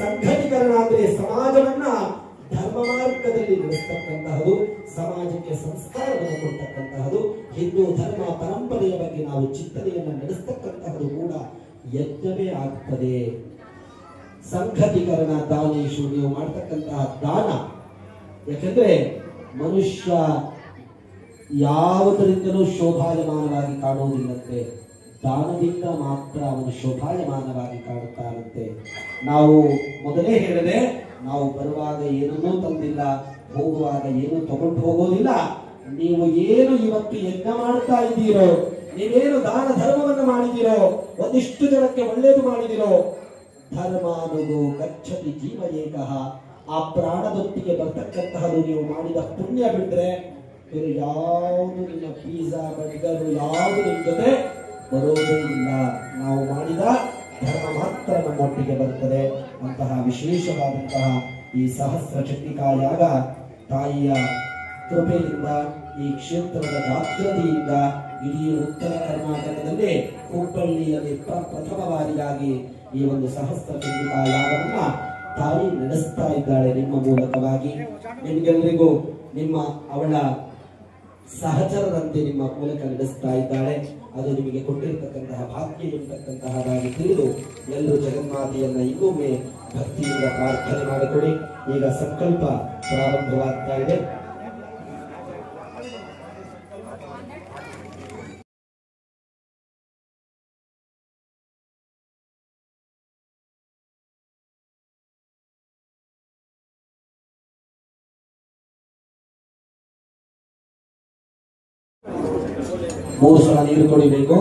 S3: ಸಂಘಟೀಕರಣ ಅಂದ್ರೆ ಸಮಾಜವನ್ನ ಧರ್ಮ ಮಾರ್ಗದಲ್ಲಿ ನಡೆಸ್ತಕ್ಕಂತಹದು, ಸಮಾಜಕ್ಕೆ ಸಂಸ್ಕಾರವನ್ನು ಕೊಡ್ತಕ್ಕಂತಹದು. ಹಿಂದೂ ಧರ್ಮ ಪರಂಪರೆಯ ಬಗ್ಗೆ ನಾವು ಚಿಂತನೆಯನ್ನು ನಡೆಸ್ತಕ್ಕಂತಹದು ಕೂಡ ಯಜ್ಞವೇ ಆಗ್ತದೆ. ಸಂಘಟೀಕರಣ ದಾನೇಶು, ನೀವು ಮಾಡ್ತಕ್ಕಂತಹ ದಾನ. ಯಾಕೆಂದ್ರೆ ಮನುಷ್ಯ ಯಾವುದರಿಂದಲೂ ಶೋಭಾಯಮಾನವಾಗಿ ಕಾಣುವುದಿಲ್ಲಂತೆ, ದಾನದಿಂದ ಮಾತ್ರ ಅವನು ಶೋಭಾಯಮಾನವಾಗಿ ಕಾಣುತ್ತಾನಂತೆ. ನಾವು ಮೊದಲೇ ಹೇಳಿದೆ, ನಾವು ಬರುವಾಗ ಏನನ್ನೂ ತಂದಿಲ್ಲ, ಹೋಗುವಾಗ ಏನು ತಗೊಂಡು ಹೋಗೋದಿಲ್ಲ. ನೀವು ಏನು ಇವತ್ತು ಯಜ್ಞ ಮಾಡ್ತಾ ಇದ್ದೀರೋ, ನೀವೇನು ದಾನ ಧರ್ಮವನ್ನು ಮಾಡಿದಿರೋ, ಒಂದಿಷ್ಟು ಜನಕ್ಕೆ ಒಳ್ಳೇದು ಮಾಡಿದಿರೋ, ಧರ್ಮಾನುಗೋ ಗಚ್ಚತಿ ಜೀವ ಏಕಃ. ಆ ಪ್ರಾಣದೊತ್ತಿಗೆ ಬರ್ತಕ್ಕಂತಹದ್ದು ನೀವು ಮಾಡಿದ ಪುಣ್ಯ ಬಿಟ್ರೆ ಬೇರೆ ಯಾವುದು ನಿಮ್ಮ ಪಿಜ್ಜಾ ಬರ್ಗರ್ ಯಾವುದು ನಿಮ್ಮ ಜೊತೆ ಬರೋದೇ ಇಲ್ಲ. ನಾವು ಮಾಡಿದ ಧರ್ಮ ಮಾತ್ರ ನಮ್ಮೊಟ್ಟಿಗೆ ಬರುತ್ತದೆ. ಅಂತಹ ವಿಶೇಷವಾದಂತಹ ಈ ಸಹಸ್ರ ಚಂಡಿಕಾಯಾಗ ತಾಯಿಯ ಕೃಪೆಯಿಂದ, ಈ ಕ್ಷೇತ್ರದ ಜಾಗೃತಿಯಿಂದ ಇಡೀ ಉತ್ತರ ಕರ್ನಾಟಕದಲ್ಲಿ ಹುಬ್ಬಳ್ಳಿಯಲ್ಲಿ ಪ್ರಥಮವಾರಿಯಾಗಿ ಈ ಒಂದು ಸಹಸ್ರ ಚಂಡಿಕಾಯಾಗವನ್ನ ತಾಯಿ ನಡೆಸ್ತಾ ಇದ್ದಾಳೆ ನಿಮ್ಮ ಮೂಲಕವಾಗಿ. ನಿಮಗೆಲ್ಲರಿಗೂ ಅವಳ ಸಹಚರರಂತೆ ನಿಮ್ಮ ಮೂಲಕ ನಡೆಸ್ತಾ ಇದ್ದಾಳೆ. ಅದು ನಿಮಗೆ ಕೊಟ್ಟಿರತಕ್ಕಂತಹ ಭಾಗ್ಯ ಎಂಬತಕ್ಕಂತಹದಾಗಿ ತಿಳಿದು ಎಲ್ಲರೂ ಜಗನ್ಮಾತೆಯನ್ನ ಇನ್ನೊಮ್ಮೆ ಭಕ್ತಿಯಿಂದ ಪ್ರಾರ್ಥನೆ ಮಾಡಿಕೊಡಿ. ಈಗ ಸಂಕಲ್ಪ ಪ್ರಾರಂಭವಾಗ್ತಾ ಇದೆ. ಮೂರು ಸಲ ನೀರು ಕುಡಿಬೇಕು.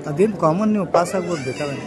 S2: ಅದೇನು ಕಾಮನ್ ನೀವು ಪಾಸ್ ಆಗ್ಬೋದು ಬೇಕಾದ್ರೆ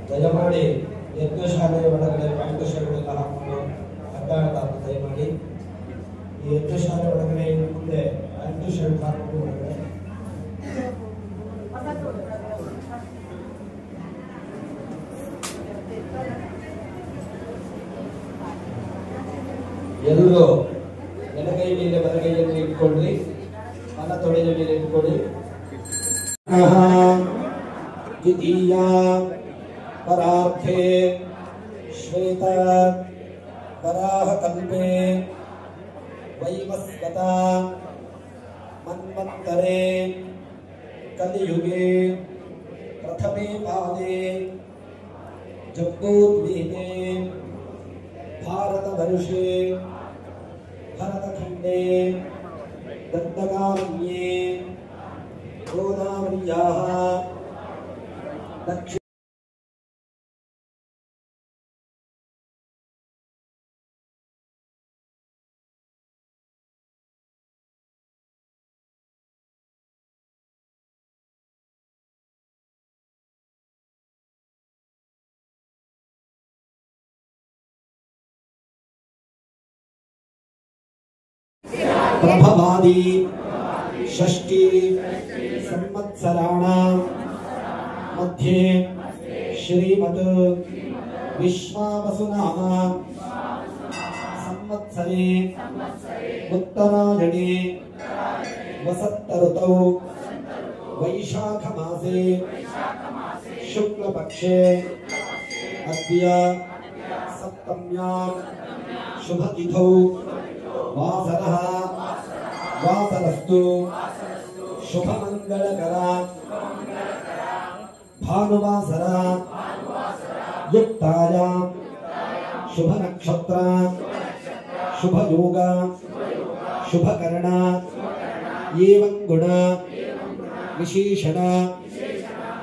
S3: ದಯಮಾಡಿ ಯಜ್ಞಶಾಲೆಯ ಒಳಗಡೆ ಪ್ಯಾಂಟು ಶರ್ಟ್ಗಳೆಲ್ಲ ಹಾಕೊಂಡು ಅಡ್ಡಾಡ್ತಾ ದಯಮಾಡಿ ಈ ಯಜ್ಞಶಾಲೆ ಒಳಗಡೆ ಇನ್ನು ಮುಂದೆ ಪ್ಯಾಂಟು ಶರ್ಟ್ ಹಾಕೊಂಡು ಒಳಗಡೆ ಎಲ್ಲರೂ ಎಡಗೈ ಮೇಲೆ ಬಲಗೈಯನ್ನು ಇಟ್ಕೊಳ್ಳಿ, ಬಲ ತೊಡೆಯ ಮೇಲೆ ಇಟ್ಕೊಳ್ಳಿ. ದ್ವಿತೀಯ ಪರಾರ್ಥೆ ಶ್ವೇತ ವರಾಹ ಕಲ್ಪೆ ವೈವಸ್ವತ ಮನ್ವಂತರೆ ಕಲಿಯುಗೆ ಪ್ರಥಮೇ ಪಾದೆ ಜಂಬೂದ್ವೀಪೆ ಭಾರತವರ್ಷೆ ಭರತಖಂಡೇ ದತ್ತಗಾಮ್ಯೆ ಗೋದಾವರ್ಯಾಃ ದಕ್ಷಿಣ प्रभवादि षष्ठी संवत्सराणां मध्ये श्रीमत् विश्वावसुनाम संवत्सरे उत्तरायणे वसन्तऋतौ वैशाखमासे शुक्लपक्षे अद्य सप्तम्यां शुभतिथौ वासरः वासरस्तु शुभमंगलकर भानुवासर युक्तायां शुभ नक्षत्र शुभ योग शुभ कर्ण एवं गुण विशेषण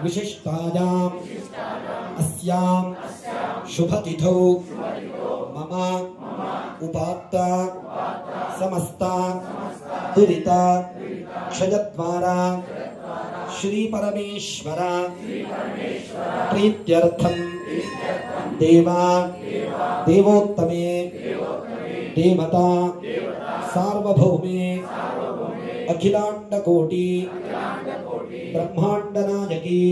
S3: विशिष्टायां अस्यां शुभ तिथौ मम उपात्त समस्त दुरित क्षयद्वारा श्री परमेश्वर प्रीत्यर्थं देवा देवोत्तमे देवता सार्वभौमे अखिलांडकोटि ब्रह्मांडनायकी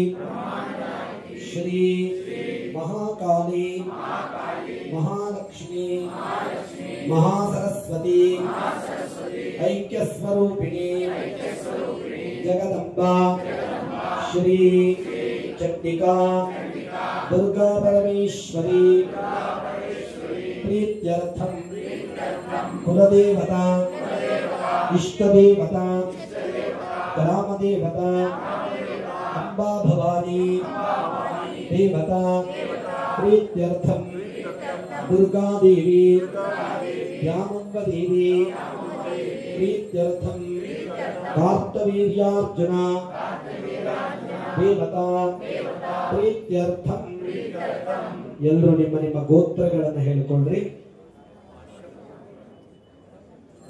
S3: श्री महाकाली महालक्ष्मी महासरस्वती ऐक्यस्वरूपिणी जगदम्बा श्री चंडिका दुर्गा परमेश्वरी प्रीत्यर्थं कुलदेवता इष्टदेवता ग्रामदेवता अम्बा भवानी देवता प्रीत्यर्थं दुर्गा देवी व्यामंब देवी प्रीत्यर्थं कार्तवीर्यार्जुन देवता प्रीत्यर्थं ಎಲ್ಲರೂ ನಿಮ್ಮ ನಿಮ್ಮ ಗೋತ್ರಗಳನ್ನು ಹೇಳಿಕೊಳ್ಳ್ರಿ,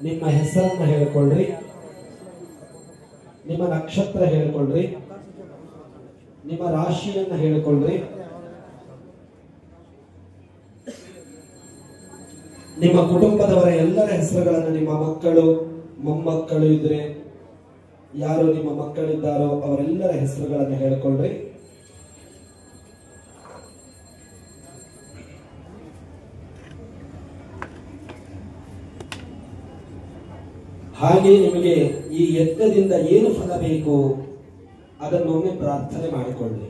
S3: ನಿಮ್ಮ ಹೆಸರನ್ನು ಹೇಳಿಕೊಳ್ಳ್ರಿ, ನಿಮ್ಮ ನಕ್ಷತ್ರ ಹೇಳಿಕೊಳ್ಳ್ರಿ, ನಿಮ್ಮ ರಾಶಿಯನ್ನು ಹೇಳಿಕೊಳ್ಳ್ರಿ, ನಿಮ್ಮ ಕುಟುಂಬದವರ ಎಲ್ಲರ ಹೆಸರುಗಳನ್ನು, ನಿಮ್ಮ ಮಕ್ಕಳು ಮೊಮ್ಮಕ್ಕಳು ಇದ್ರೆ ಯಾರು ನಿಮ್ಮ ಮಕ್ಕಳಿದ್ದಾರೋ ಅವರೆಲ್ಲರ ಹೆಸರುಗಳನ್ನು ಹೇಳಿಕೊಳ್ಳ್ರಿ. ಹಾಗೆ ನಿಮಗೆ ಈ ಯಜ್ಞದಿಂದ ಏನು ಫಲ ಬೇಕು ಅದನ್ನೊಮ್ಮೆ ಪ್ರಾರ್ಥನೆ ಮಾಡಿಕೊಳ್ಳಿ.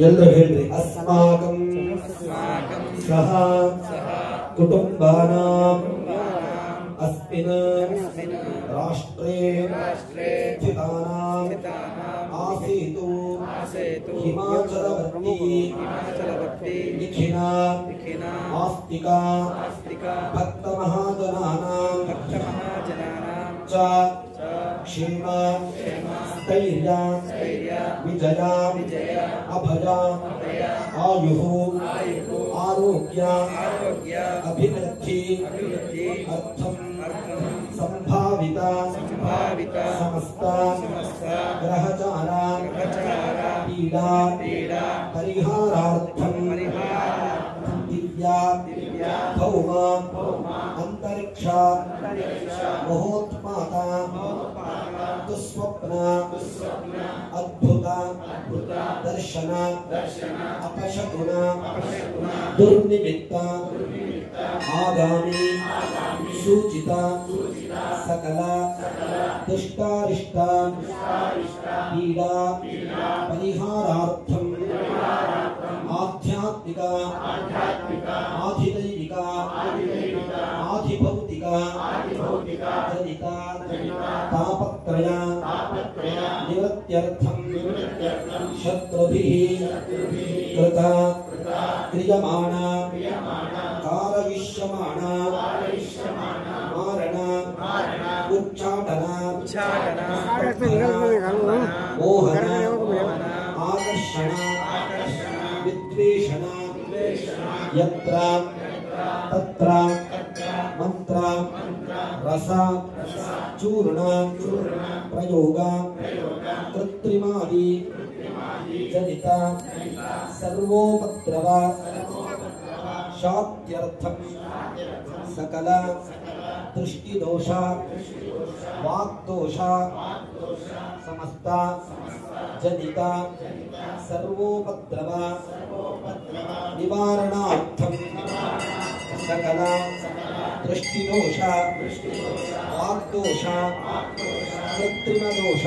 S3: ಎಲ್ಲರೂ ಹೇಳ್ರಿ, ಅಸ್ಮಾಕಂ ಸಹ ಕುಟುಂಬಾನಾಂ ಅಸ್ಮಿನ್ ರಾಷ್ಟ್ರೇ ಸ್ಥಿತಾನಾಂ ಆಸೀತು ಹಿಮಾಚಲವರ್ತಿ ನಿಖಿಲ ಆಸ್ತಿಕ ಭಕ್ತ ಮಹಾಜನಾನಾಂ ಚ ಕ್ಷೇಮ ಸ್ಥೈರ್ಯ ವಿಜಯ ಅಭಯ ಆಯುಃ ಆರೋಗ್ಯ ಅಭಿವೃದ್ಧಿ ಅರ್ಥಂ ಸಂಭಾವಿತ ಸಮಸ್ತ ಗ್ರಹಚಾರ ಪೀಡಾ ಪರಿಹಾರಾರ್ಥಂ ದಿವ್ಯಾ ಭೌಮ ಅಂತರಿಕ್ಷ ಮಹೋತ್ಪಾತ ದುಸ್ವಪ್ನ ಅದ್ಭುತ दर्शन अपशकुन दुर्निमित्त आगामी सूचित सकल दुष्टारिष्ट पीड़ा परिहारार्थम आध्यात्मिक आधिदैविक आधिभौतिक जनित तापत्रय निवृत्त्यर्थम शत्रुभिः कृत क्रियमाण कारयिष्यमाण मारण उच्चाटन मोहन आकर्षण विद्वेषण यत्र तत्र मंत्र रस चूर्ण प्रयोग कृत्रिमादि जनित सर्वोपद्रव शात्यर्थम सकल दृष्टिदोष वाक्दोष समस्त जनित सर्वोपद्रव निवारणार्थम सकल दृष्टिदोष वाक्दोष कृत्रिमदोष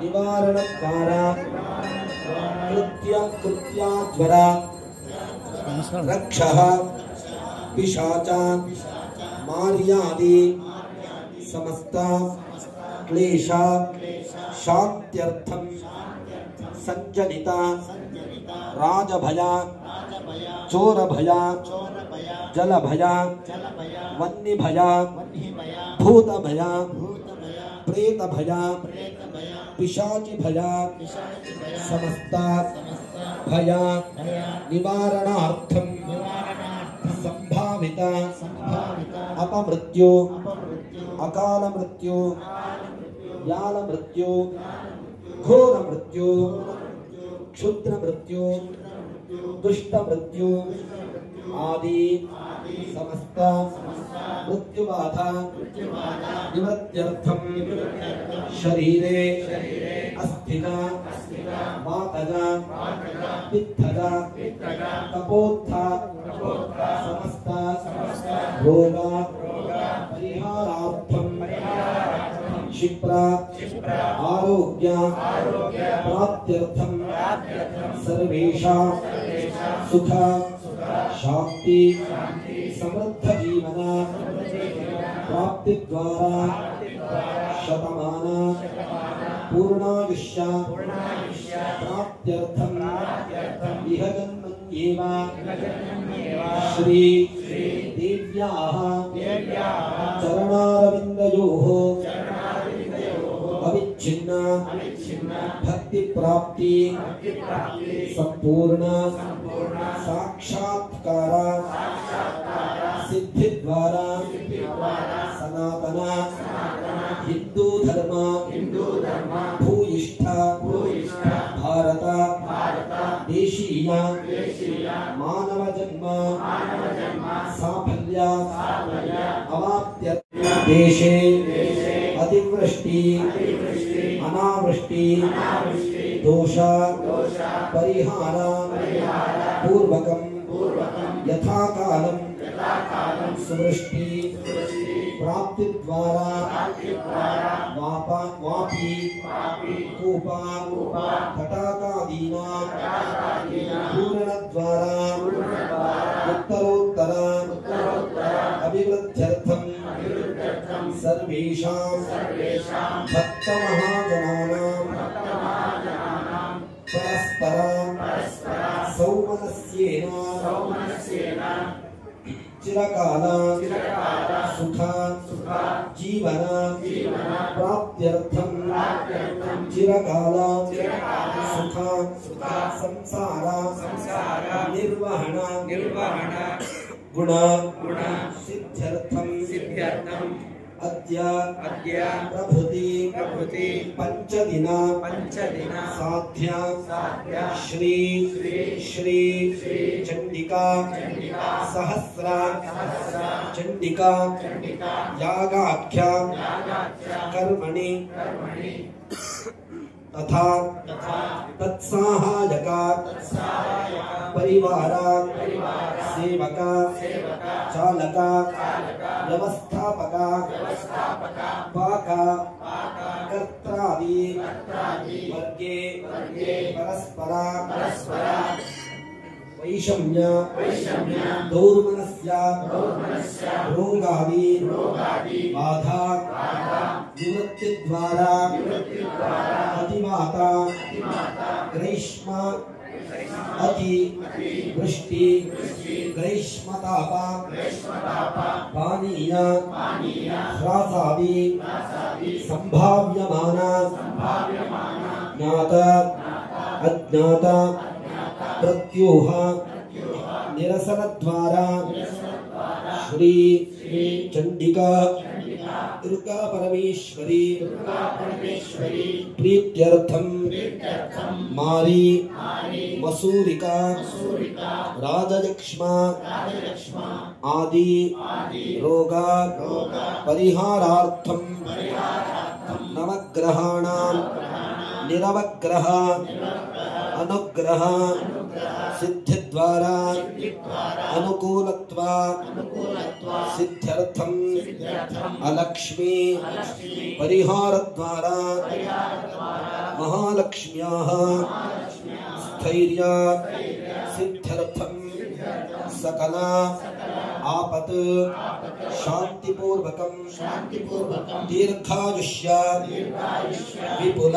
S3: निवारणद्वारा कृत्याज्वरा रक्षः पिशाचान् मार्यादि समस्त क्लेश शात्यर्थं संजनित राजभय चोरभय जलभय वन्यभय भूतभय प्रेतभय पिशाचिभय समस्त भय निवारणार्थं संभावित अपमृत्यु अकाल मृत्यु व्याल मृत्यु घोर मृत्यु क्षुद्र मृत्यु दुष्ट मृत्यु आदि समस्त मृत्युबाधा निवृत्त्यर्थं शरीरे अस्थिना वातजा पित्तजा कपोत्था समस्त रोग परिहारार्थं क्षिप्र आरोग्य प्राप्त्यर्थं सर्वेषां सुख शांति समृद्ध जीवन प्राप्ति द्वारा शतमान पूर्णायुष्य प्राप्त्यर्थं इह जन्मन्येव श्री देव्याः चरणारविन्दयोः अविच्छिन्न भक्ति प्राप्ति संपूर्ण साक्षात्कार सिद्धि द्वारा सनातन हिंदू धर्म भूयिष्ठ भारत देशीय मानव जन्म साफल्य अवाप्य देशे अतिवृष्टि अनावृष्टि दोष परिहार पूर्वकं यथा कालं सुवृष्टि प्राप्ति द्वारा वापी कूपा तटाकादीना पूर्ण द्वारा उत्तरोत्तर अभिवृद्ध्यर्थं सर्वेषां भक्तमहाजनानां परस्पर सौमनस्येन चिरकाल सुख जीवन प्राप्त्यर्थं चिरकाल सुख संसार निर्वहण गुण सिद्ध्यर्थं अद्य प्रभृति पंचदिन साध्य श्री चंडिका सहस्र चंडिका यागाख्या कर्मणि तथा तत्साहायक परिवार सेवक चालक व्यवस्थापक पाक कर्त्रादि वर्गे परस्पर वैषम्य दौर्मनस्य रोगादि बाधा निवृत्ति द्वारा अतिवाता ग्रीष्म अति वृष्टि ग्रीष्मताप पानीय ह्रासादि संभाव्यमान ज्ञात अज्ञात प्रत्यूह निरसन द्वारा श्री चंडिका दुर्गा परमेश्वरी प्रीत्यर्थम मारी मसूरिका राजलक्ष्मा आदि रोगा परिहारार्थम नवग्रहाणां निरवग्रह अनुग्रह सिद्धि द्वारा अनुकूलत्वा सिद्ध्यर्थम अलक्ष्मी परिहार द्वारा महालक्ष्म्याः स्थैर्य सिद्ध्यर्थम सकला आपत् शांतिपूर्वकं दीर्घायुष्य विपुल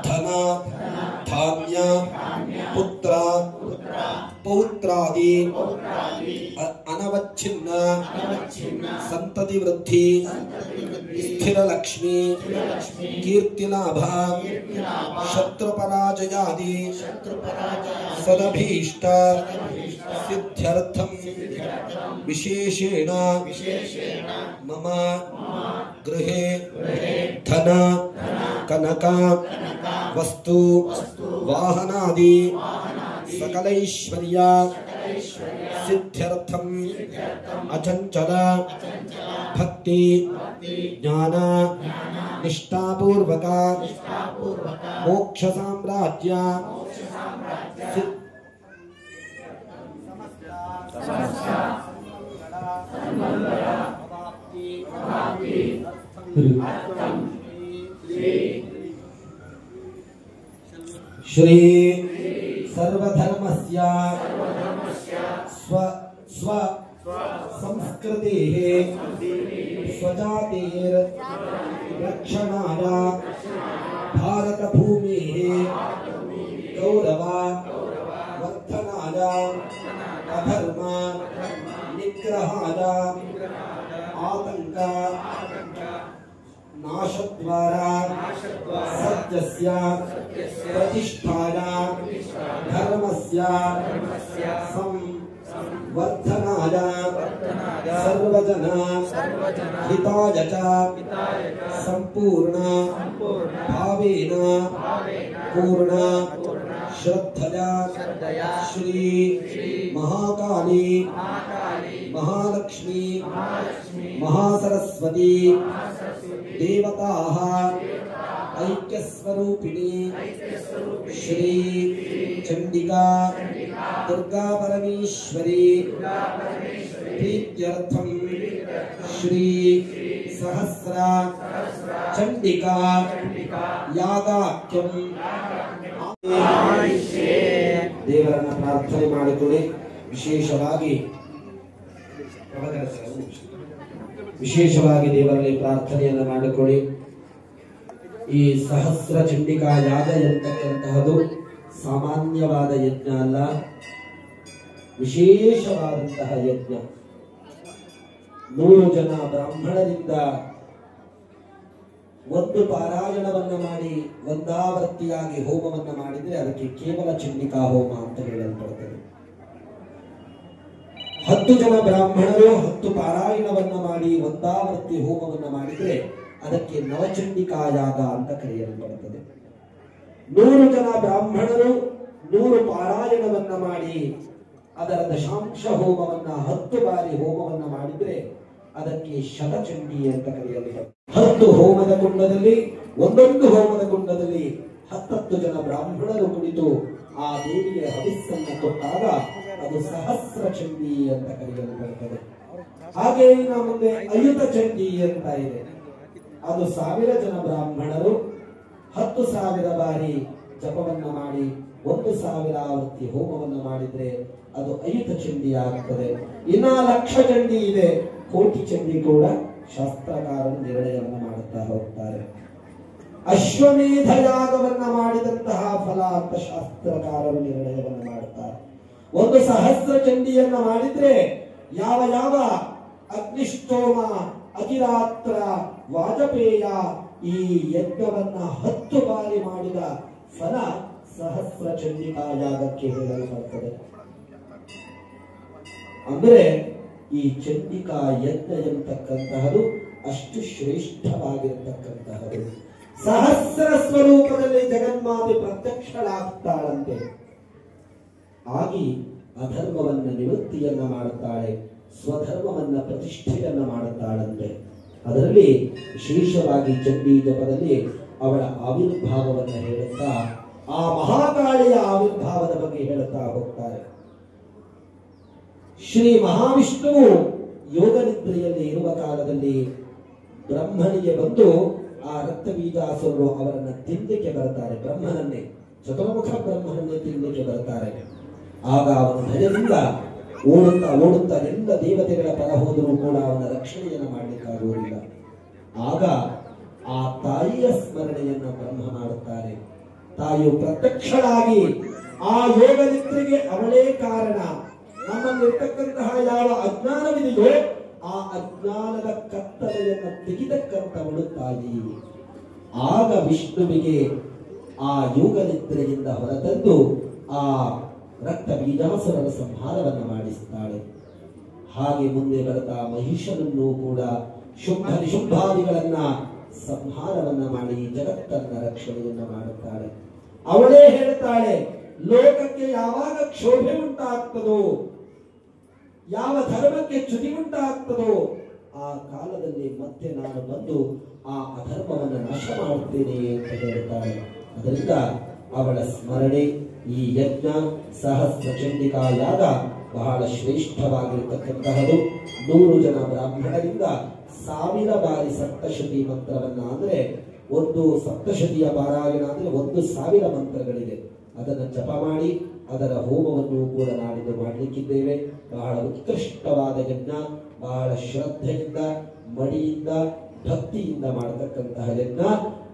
S3: धन धान्य पुत्र पौत्रादि अनवच्छिन्न संतति वृद्धि स्थिर लक्ष्मी कीर्तिलाभ शत्रुपराजयादि सदभीष्ट सिद्ध्यर्थम विशेषेण मम गृहे धन कनक वस्तु वाहनादि सकलैश्वर्य सिद्ध्यर्थम अचंचल भक्ति ज्ञान निष्ठापूर्वक मोक्ष साम्राज्य श्री सर्वधर्मस्य स्व संस्कृतेः स्वजातेः रक्षणाय भारतभूमेः गौरव वर्धनाय अधर्म निग्रहाय आतंक नाशद्वारा सत्यस्य प्रतिष्ठाय धर्मस्य संवर्धनाय सर्वजन हिताय च संपूर्ण भावेन पूर्ण श्रद्धया श्री महाकाली महालक्ष्मी महासरस्वती देवताः ऐक्यस्वरूपिणी श्री चंडिका दुर्गा परमेश्वरी प्रीत्यर्थम श्री सहस्र चंडिका यागाख्यम ದೇವರನ್ನ ಪ್ರಾರ್ಥನೆ ಮಾಡಿಕೊಳ್ಳಿ. ವಿಶೇಷವಾಗಿ ದೇವರಲ್ಲಿ ಪ್ರಾರ್ಥನೆಯನ್ನು ಮಾಡಿಕೊಳ್ಳಿ. ಈ ಸಹಸ್ರ ಚಂಡಿಕಾ ಯಾಗ ಎಂತಕ್ಕಂತಹದ್ದು ಸಾಮಾನ್ಯವಾದ ಯಜ್ಞ ಅಲ್ಲ, ವಿಶೇಷವಾದಂತಹ ಯಜ್ಞ. 100 ಜನ ಬ್ರಾಹ್ಮಣರಿಂದ ಒಂದು ಪಾರಾಯಣವನ್ನ ಮಾಡಿ ಒಂದಾವರ್ತಿಯಾಗಿ ಹೋಮವನ್ನ ಮಾಡಿದ್ರೆ ಅದಕ್ಕೆ ಕೇವಲ ಚಂಡಿಕಾ ಹೋಮ ಅಂತ ಹೇಳಲ್ಪಡುತ್ತದೆ. 10 ಜನ ಬ್ರಾಹ್ಮಣರು 10 ಪಾರಾಯಣವನ್ನ ಮಾಡಿ ಒಂದಾವರ್ತಿ ಹೋಮವನ್ನ ಮಾಡಿದ್ರೆ ಅದಕ್ಕೆ ನವಚಂಡಿಕಾ ಯಾಗ ಅಂತ ಕರೆಯಲ್ಪಡುತ್ತದೆ. 100 ಜನ ಬ್ರಾಹ್ಮಣರು 100 ಪಾರಾಯಣವನ್ನ ಮಾಡಿ ಅದರ ದಶಾಂಶ ಹೋಮವನ್ನ 10 ಬಾರಿ ಹೋಮವನ್ನ ಮಾಡಿದ್ರೆ ಅದಕ್ಕೆ ಶತಚಂಡಿ ಅಂತ ಕರೆಯಲ್ಪಡುತ್ತದೆ. 10 ಹೋಮದ ಕುಂಡದಲ್ಲಿ, ಒಂದೊಂದು ಹೋಮದ ಕುಂಡದಲ್ಲಿ 10 ಜನ ಬ್ರಾಹ್ಮಣರು ಕುಳಿತು ಆ ದೇವಿಗೆ ಹವಿಸ್ಸನ್ನು ಕೊಟ್ಟಾಗ ಅದು ಸಹಸ್ರ ಚಂಡಿ ಅಂತ ಕರೆಯಲ್ಪಡುತ್ತದೆ. ಹಾಗೆ ಇನ್ನು ಮುಂದೆ ಅಯುತ ಚಂಡಿ ಅಂತ ಇದೆ. ಅದು 1000 ಜನ ಬ್ರಾಹ್ಮಣರು 10,000 ಬಾರಿ ಜಪವನ್ನ ಮಾಡಿ 1,000 ಆವೃತ್ತಿ ಹೋಮವನ್ನು ಮಾಡಿದ್ರೆ ಅದು ಅಯುತ ಚಂಡಿ ಆಗುತ್ತದೆ. ಇನ್ನ 1,00,000 ಚಂಡಿ ಇದೆ, ಕೋಟಿ ಚಂಡಿ ಕೂಡ ಶಾಸ್ತ್ರಕಾರರು ನಿರ್ಣಯವನ್ನು ಮಾಡುತ್ತಾ ಹೋಗ್ತಾರೆ. ಅಶ್ವಮೇಧ ಯಾಗವನ್ನ ಮಾಡಿದಂತಹ ಫಲ ಅಂತ ಶಾಸ್ತ್ರಕಾರರು ನಿರ್ಣಯವನ್ನು ಮಾಡುತ್ತಾರೆ. ಒಂದು ಸಹಸ್ರ ಚಂಡಿಯನ್ನ ಮಾಡಿದ್ರೆ ಯಾವ ಯಾವ ಅಗ್ನಿಷ್ಟೋಮ, ಅತಿರಾತ್ರ, ವಾಜಪೇಯ ಈ ಯಜ್ಞವನ್ನ 10 ಬಾರಿ ಮಾಡಿದ ಫಲ ಸಹಸ್ರ ಚಂಡಿಕಾ ಯಾಗಕ್ಕೆ ಹೇಳಲ್ಪಡುತ್ತದೆ. ಅಂದ್ರೆ ಈ ಚಂಡಿಕಾ ಯಜ್ಞ ಎಂತಕ್ಕಂತಹದು ಅಷ್ಟು ಶ್ರೇಷ್ಠವಾಗಿರತಕ್ಕಂತಹದು. ಸಹಸ್ರ ಸ್ವರೂಪದಲ್ಲಿ ಜಗನ್ಮಾತೆ ಪ್ರತ್ಯಕ್ಷಳಾಗ್ತಾಳಂತೆ. ಆಗಿ ಅಧರ್ಮವನ್ನ ನಿವೃತ್ತಿಯನ್ನ ಮಾಡುತ್ತಾಳೆ, ಸ್ವಧರ್ಮವನ್ನ ಪ್ರತಿಷ್ಠೆಯನ್ನ ಮಾಡುತ್ತಾಳಂತೆ. ಅದರಲ್ಲಿ ವಿಶೇಷವಾಗಿ ಚಂಡಿ ಜಪದಲ್ಲಿ ಅವಳ ಆವಿರ್ಭಾವವನ್ನ ಹೇಳುತ್ತಾ ಆ ಮಹಾಕಾಳಿಯ ಆವಿರ್ಭಾವದ ಬಗ್ಗೆ ಹೇಳುತ್ತಾ ಹೋಗ್ತಾರೆ. ಶ್ರೀ ಮಹಾವಿಷ್ಣುವು ಯೋಗ ನಿದ್ರೆಯಲ್ಲಿ ಇರುವ ಕಾಲದಲ್ಲಿ ಬ್ರಹ್ಮನಿಗೆ ಬಂದು ಆ ರಕ್ತಬೀಜಾಸುರರು ಅವರನ್ನ ತಿನ್ನಲಿಕ್ಕೆ ಬರ್ತಾರೆ. ಬ್ರಹ್ಮನನ್ನೇ, ಚತುರ್ಮುಖ ಬ್ರಹ್ಮನನ್ನೇ ತಿನ್ನಲಿಕ್ಕೆ ಬರ್ತಾರೆ. ಆಗ ಅವನ ಭಯದಿಂದ ಓಡುತ್ತಾ ಓಡುತ್ತಾ ಎಲ್ಲ ದೇವತೆಗಳ ಪರ ಹೋದರೂ ಕೂಡ ಅವನ ರಕ್ಷಣೆಯನ್ನು ಮಾಡಲಿಕ್ಕಾಗುವುದಿಲ್ಲ. ಆಗ ಆ ತಾಯಿಯ ಸ್ಮರಣೆಯನ್ನ ಬ್ರಹ್ಮ ಮಾಡುತ್ತಾರೆ. ತಾಯಿಯು ಪ್ರತ್ಯಕ್ಷಳಾಗಿ ಆ ಯೋಗ ನಿದ್ರೆಗೆ ಅವಳೇ ಕಾರಣ, ನಮ್ಮಲ್ಲಿರ್ತಕ್ಕಂತಹ ಯಾವ ಅಜ್ಞಾನವಿದೆಯೋ ಆ ಅಜ್ಞಾನದ ಕತ್ತಲೆಯನ್ನು ತೆಗೆದಕ್ಕಂತವಳು ತಾಯಿ. ಆಗ ವಿಷ್ಣುವಿಗೆ ಆ ಯೋಗ ನಿದ್ರೆಯಿಂದ ಹೊರತಂದು ಆ ರಕ್ತ ಬೀಜಾಸುರರ ಸಂಹಾರವನ್ನು ಮಾಡಿಸ್ತಾಳೆ. ಹಾಗೆ ಮುಂದೆ ಬರ್ತಾ ಮಹಿಷನನ್ನು ಕೂಡ ಶುಭ ನಿಶುಭಾದಿಗಳನ್ನ ಸಂಹಾರವನ್ನ ಮಾಡಿ ಜಗತ್ತನ್ನ ರಕ್ಷಣೆಯನ್ನ ಮಾಡುತ್ತಾಳೆ. ಅವಳೇ ಹೇಳ್ತಾಳೆ, ಲೋಕಕ್ಕೆ ಯಾವಾಗ ಕ್ಷೋಭೆ ಉಂಟಾಗ್ತದೋ, ಯಾವ ಧರ್ಮಕ್ಕೆ ಚ್ಯುತಿ ಉಂಟಾಗ್ತದೋ ಆ ಕಾಲದಲ್ಲಿ ಮತ್ತೆ ನಾನು ಬಂದು ಆ ಅಧರ್ಮವನ್ನು ನಾಶ ಮಾಡುತ್ತೇನೆ ಅಂತ ಹೇಳ್ತಾಳೆ. ಅದರಿಂದ ಅವಳ ಸ್ಮರಣೆ, ಈ ಯಜ್ಞ ಸಹಸ್ರ ಚಂಡಿಕಾ ಯಾಗ ಬಹಳ ಶ್ರೇಷ್ಠವಾಗಿರತಕ್ಕಂತಹದು. 100 ಜನ ಬ್ರಾಹ್ಮಣರಿಂದ 1000 ಬಾರಿ ಸಪ್ತಶತಿ ಮಂತ್ರವನ್ನ, ಅಂದ್ರೆ ಒಂದು ಸಪ್ತಶತಿಯ ಪಾರಾಯಣ ಅಂದ್ರೆ 1,000 ಮಂತ್ರಗಳಿದೆ, ಅದನ್ನು ಜಪ ಮಾಡಿ ಅದರ ಹೋಮವನ್ನು ಕೂಡ ನಾಡಿದ್ದು ಮಾಡಲಿಕ್ಕಿದ್ದೇವೆ. ಬಹಳ ಉತ್ಕೃಷ್ಟವಾದ ಯಜ್ಞ, ಬಹಳ ಶ್ರದ್ಧೆಯಿಂದ, ಮಡಿಯಿಂದ, ಭಕ್ತಿಯಿಂದ ಮಾಡತಕ್ಕಂತಹ ಯಜ್ಞ.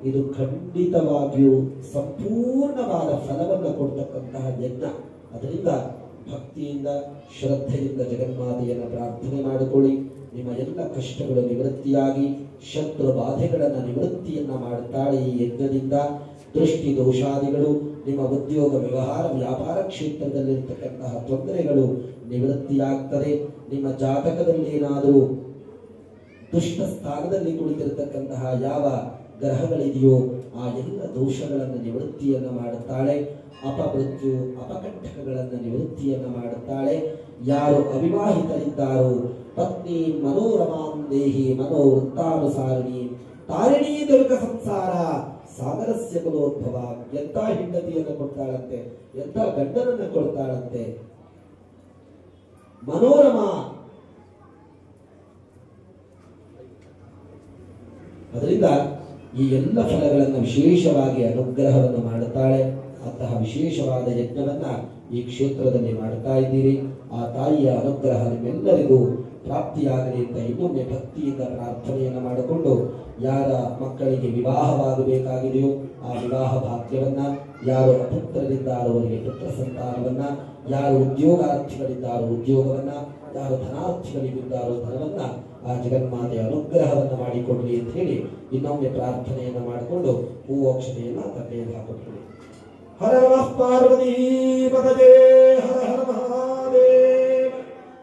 S3: ಇದು ಖಂಡಿತವಾಗಿಯೂ ಸಂಪೂರ್ಣವಾದ ಫಲವನ್ನು ಕೊಡ್ತಕ್ಕಂತಹ ಯಜ್ಞ. ಅದರಿಂದ ಭಕ್ತಿಯಿಂದ, ಶ್ರದ್ಧೆಯಿಂದ ಜಗನ್ಮಾತೆಯನ್ನು ಪ್ರಾರ್ಥನೆ ಮಾಡಿಕೊಳ್ಳಿ. ನಿಮ್ಮ ಎಲ್ಲ ಕಷ್ಟಗಳು ನಿವೃತ್ತಿಯಾಗಿ ಶತ್ರು ಬಾಧೆಗಳನ್ನು ನಿವೃತ್ತಿಯನ್ನ ಮಾಡುತ್ತಾಳೆ ಈ ಯಜ್ಞದಿಂದ. ದೃಷ್ಟಿ ದೋಷಾದಿಗಳು, ನಿಮ್ಮ ಉದ್ಯೋಗ ವ್ಯವಹಾರ ವ್ಯಾಪಾರ ಕ್ಷೇತ್ರದಲ್ಲಿರ್ತಕ್ಕಂತಹ ತೊಂದರೆಗಳು ನಿವೃತ್ತಿಯಾಗ್ತದೆ. ನಿಮ್ಮ ಜಾತಕದಲ್ಲಿ ಏನಾದರೂ ದುಷ್ಟ ಸ್ಥಾನದಲ್ಲಿ ಕುಳಿತಿರತಕ್ಕಂತಹ ಯಾವ ಗ್ರಹಗಳಿದೆಯೋ ಆ ಎಲ್ಲ ದೋಷಗಳನ್ನು ನಿವೃತ್ತಿಯನ್ನ ಮಾಡುತ್ತಾಳೆ. ಅಪಮೃತ್ಯು ಅಪಕಂಠಕಗಳನ್ನು ನಿವೃತ್ತಿಯನ್ನ ಮಾಡುತ್ತಾಳೆ. ಯಾರು ಅವಿವಾಹಿತರಿದ್ದಾರೋ ಪತ್ನಿ ಮನೋರಮಾಂ ದೇಹಿ ಮನೋವೃತ್ತಾನುಸಾರಿಣಿ ತಾರಿಣೀ ದುರ್ಗ ಸಂಸಾರ ಸಾಗರಸ್ಯ ಕುಲೋದ್ಭವ. ಎಂತ ಹೆಂಡತಿಯನ್ನು ಕೊಡ್ತಾಳಂತೆ, ಎಂತ ಗಂಡನನ್ನು ಕೊಡ್ತಾಳಂತೆ. ಮನೋರಮ, ಅದರಿಂದ ಈ ಎಲ್ಲ ಫಲಗಳನ್ನು ವಿಶೇಷವಾಗಿ ಅನುಗ್ರಹವನ್ನು ಮಾಡುತ್ತಾಳೆ. ಅಂತಹ ವಿಶೇಷವಾದ ಯಜ್ಞವನ್ನ ಈ ಕ್ಷೇತ್ರದಲ್ಲಿ ಮಾಡ್ತಾ ಇದ್ದೀರಿ. ಆ ತಾಯಿಯ ಅನುಗ್ರಹ ನಿಮ್ಮೆಲ್ಲರಿಗೂ ಪ್ರಾಪ್ತಿಯಾಗಲಿ ಅಂತ ಇನ್ನೊಮ್ಮೆ ಭಕ್ತಿಯಿಂದ ಪ್ರಾರ್ಥನೆಯನ್ನು ಮಾಡಿಕೊಂಡು, ಯಾರ ಮಕ್ಕಳಿಗೆ ವಿವಾಹವಾಗಬೇಕಾಗಿದೆಯೋ ಆ ವಿವಾಹ ಭಾಗ್ಯವನ್ನ, ಯಾರು ಅಪುತ್ರರಿದ್ದಾರೋ ಅವರಿಗೆ ಪುತ್ರ ಸಂತಾನವನ್ನ, ಯಾರು ಉದ್ಯೋಗಾರ್ಥಿಗಳಿದ್ದಾರೋ ಉದ್ಯೋಗವನ್ನ, ಯಾರು ಧನಾರ್ಥಿಗಳಿದ್ದಾರೋ ಧನವನ್ನ ಆ ಜಗನ್ಮಾತೆಯ ಅನುಗ್ರಹವನ್ನು ಮಾಡಿಕೊಡ್ಲಿ ಅಂತ ಹೇಳಿ ಇನ್ನೊಮ್ಮೆ ಪ್ರಾರ್ಥನೆಯನ್ನು ಮಾಡಿಕೊಂಡು ಹೂವೋಕ್ಷತೆಯನ್ನ ತಟ್ಟೆಯಲ್ಲಿ ಹಾಕಿಕೊಳ್ಳಿ. ಹರ ನಮಃ ಪಾರ್ವತಿ ಪದಜೇ ಹರ ಹರ ಮಹಾದೇವ.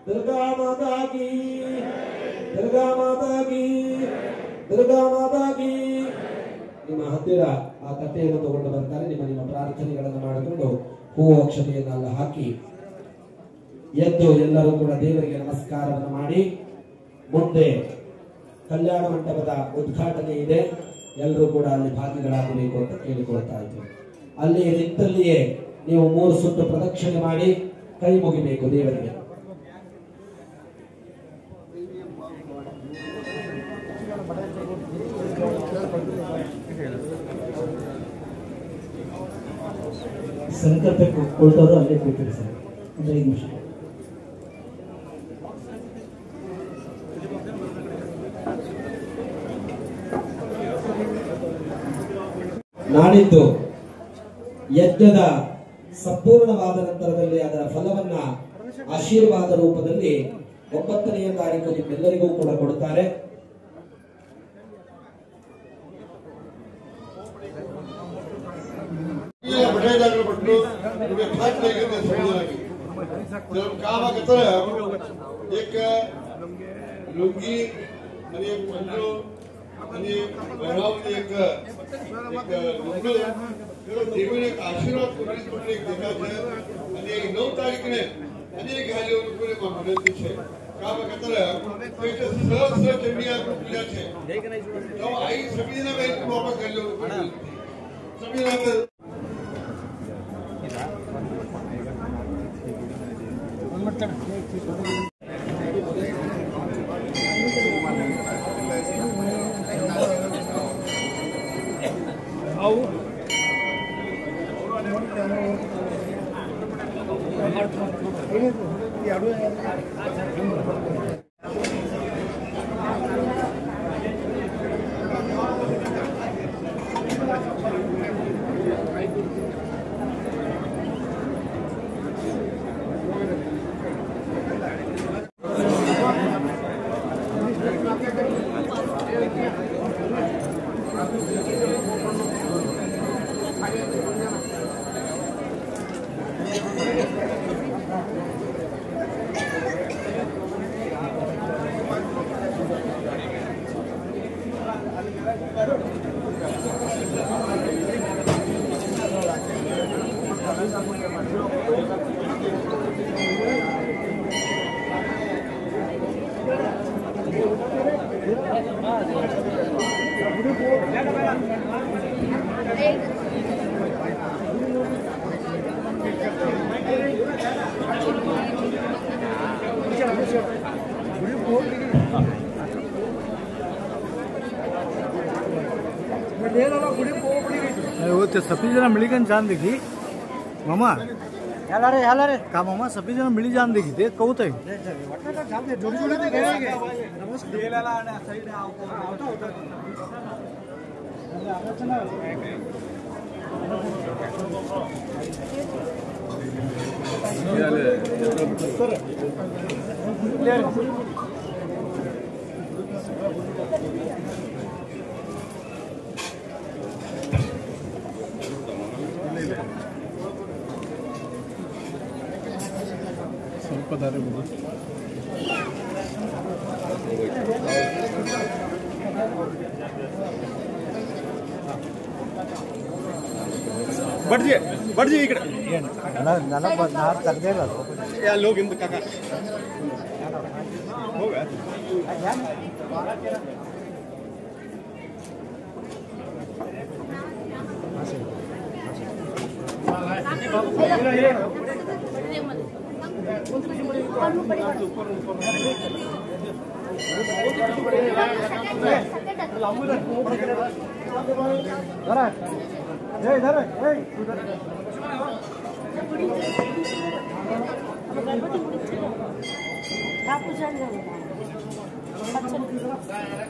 S3: ದುರ್ಗಾ ಮಾತಾ ಕೀ, ದುರ್ಗಾ ಮಾತಾ ಕೀ, ದುರ್ಗಾ ಮಾತಾ ಕೀ. ನಿಮ್ಮ ಹತ್ತಿರ ಆ ತಟ್ಟೆಯನ್ನು ತಗೊಂಡು ಬರ್ತಾರೆ. ನಿಮ್ಮ ಪ್ರಾರ್ಥನೆಗಳನ್ನು ಮಾಡಿಕೊಂಡು ಹೂವೋಕ್ಷತೆಯನ್ನೆಲ್ಲ ಹಾಕಿ ಎದ್ದು ಎಲ್ಲರೂ ಕೂಡ ದೇವರಿಗೆ ನಮಸ್ಕಾರವನ್ನು ಮಾಡಿ ಮುಂದೆ ಕಲ್ಯಾಣ ಮಂಟಪದ ಉದ್ಘಾಟನೆ ಇದೆ. ಎಲ್ಲರೂ ಕೂಡ ಅಲ್ಲಿ ಭಾಗಿಗಳಾಗಬೇಕು ಅಂತ ಕೇಳಿಕೊಳ್ತಾ ಇದ್ದೇವೆ. ಅಲ್ಲಿ ನಿಂತಲ್ಲಿಯೇ ನೀವು 3 ಸುತ್ತು ಪ್ರದಕ್ಷಿಣೆ ಮಾಡಿ ಕೈ ಮುಗಿಬೇಕು ದೇವರಿಗೆ.
S4: ಸಂಕಲ್ಪ ಕೊಳ್ತವರು ಅಲ್ಲೇ ಕೂತಿರಿ ಸರ್, ಒಂದು 5 ನಿಮಿಷ.
S3: ನಾಡಿದ್ದು ಯಜ್ಞದ ಸಂಪೂರ್ಣವಾದ ನಂತರದಲ್ಲಿ ಅದರ ಫಲವನ್ನ ಆಶೀರ್ವಾದ ರೂಪದಲ್ಲಿ 9ನೇ ತಾರೀಕು ನಿಮ್ಮೆಲ್ಲರಿಗೂ ಕೂಡ ಕೊಡುತ್ತಾರೆ.
S5: एक लुंगी आणि एक पंजो आणि वैरावती एक लुंगो देवीने एक आशीर्वाद करून एक देखाचे आणि 9 तारीखने अनेक घाली उनपुरे विनंती છે. કામ કતરે એક સરસ જમીયા પૂજા છે તો આઈ સમીના બેન વાપસ કરી લો સમીના
S2: वो सभी जना मिलीगन जान देखी मामा याला रे का मामा सभी जना मिली जान देखी ते कहू तय जोडी जोडी ते गए नमस्कार गेलेला आणि साइड आवता होता ಸ್ವಲ್ಪ ದಾರಿ ಬಿಡು ಬಡ್ಜಿ ಈ ಕಡೆ ನಾನು ತೆಗ್ದೇ ಇಲ್ಲ ಅಲ್ಲಿ ಹೋಗಿ ಇಂದ ಕಾಕ ಹೋಗ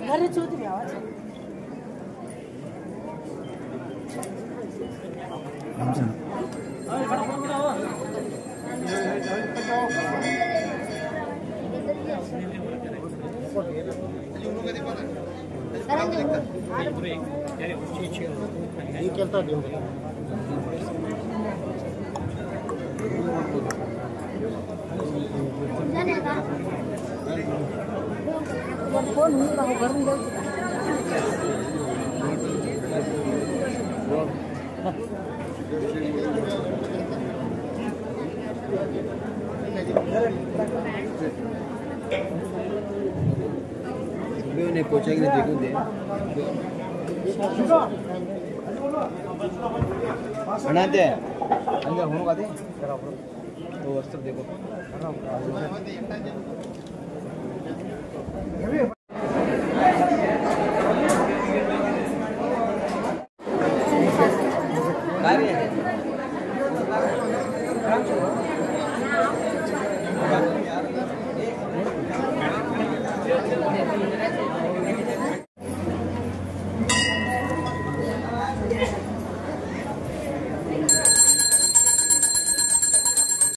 S6: घरी चूती आवाज फोन घरून
S7: अभी उन्हें पहुंचाएंगे देखूंगे अनाते हंगे होने का दे तो वस्त्र देखो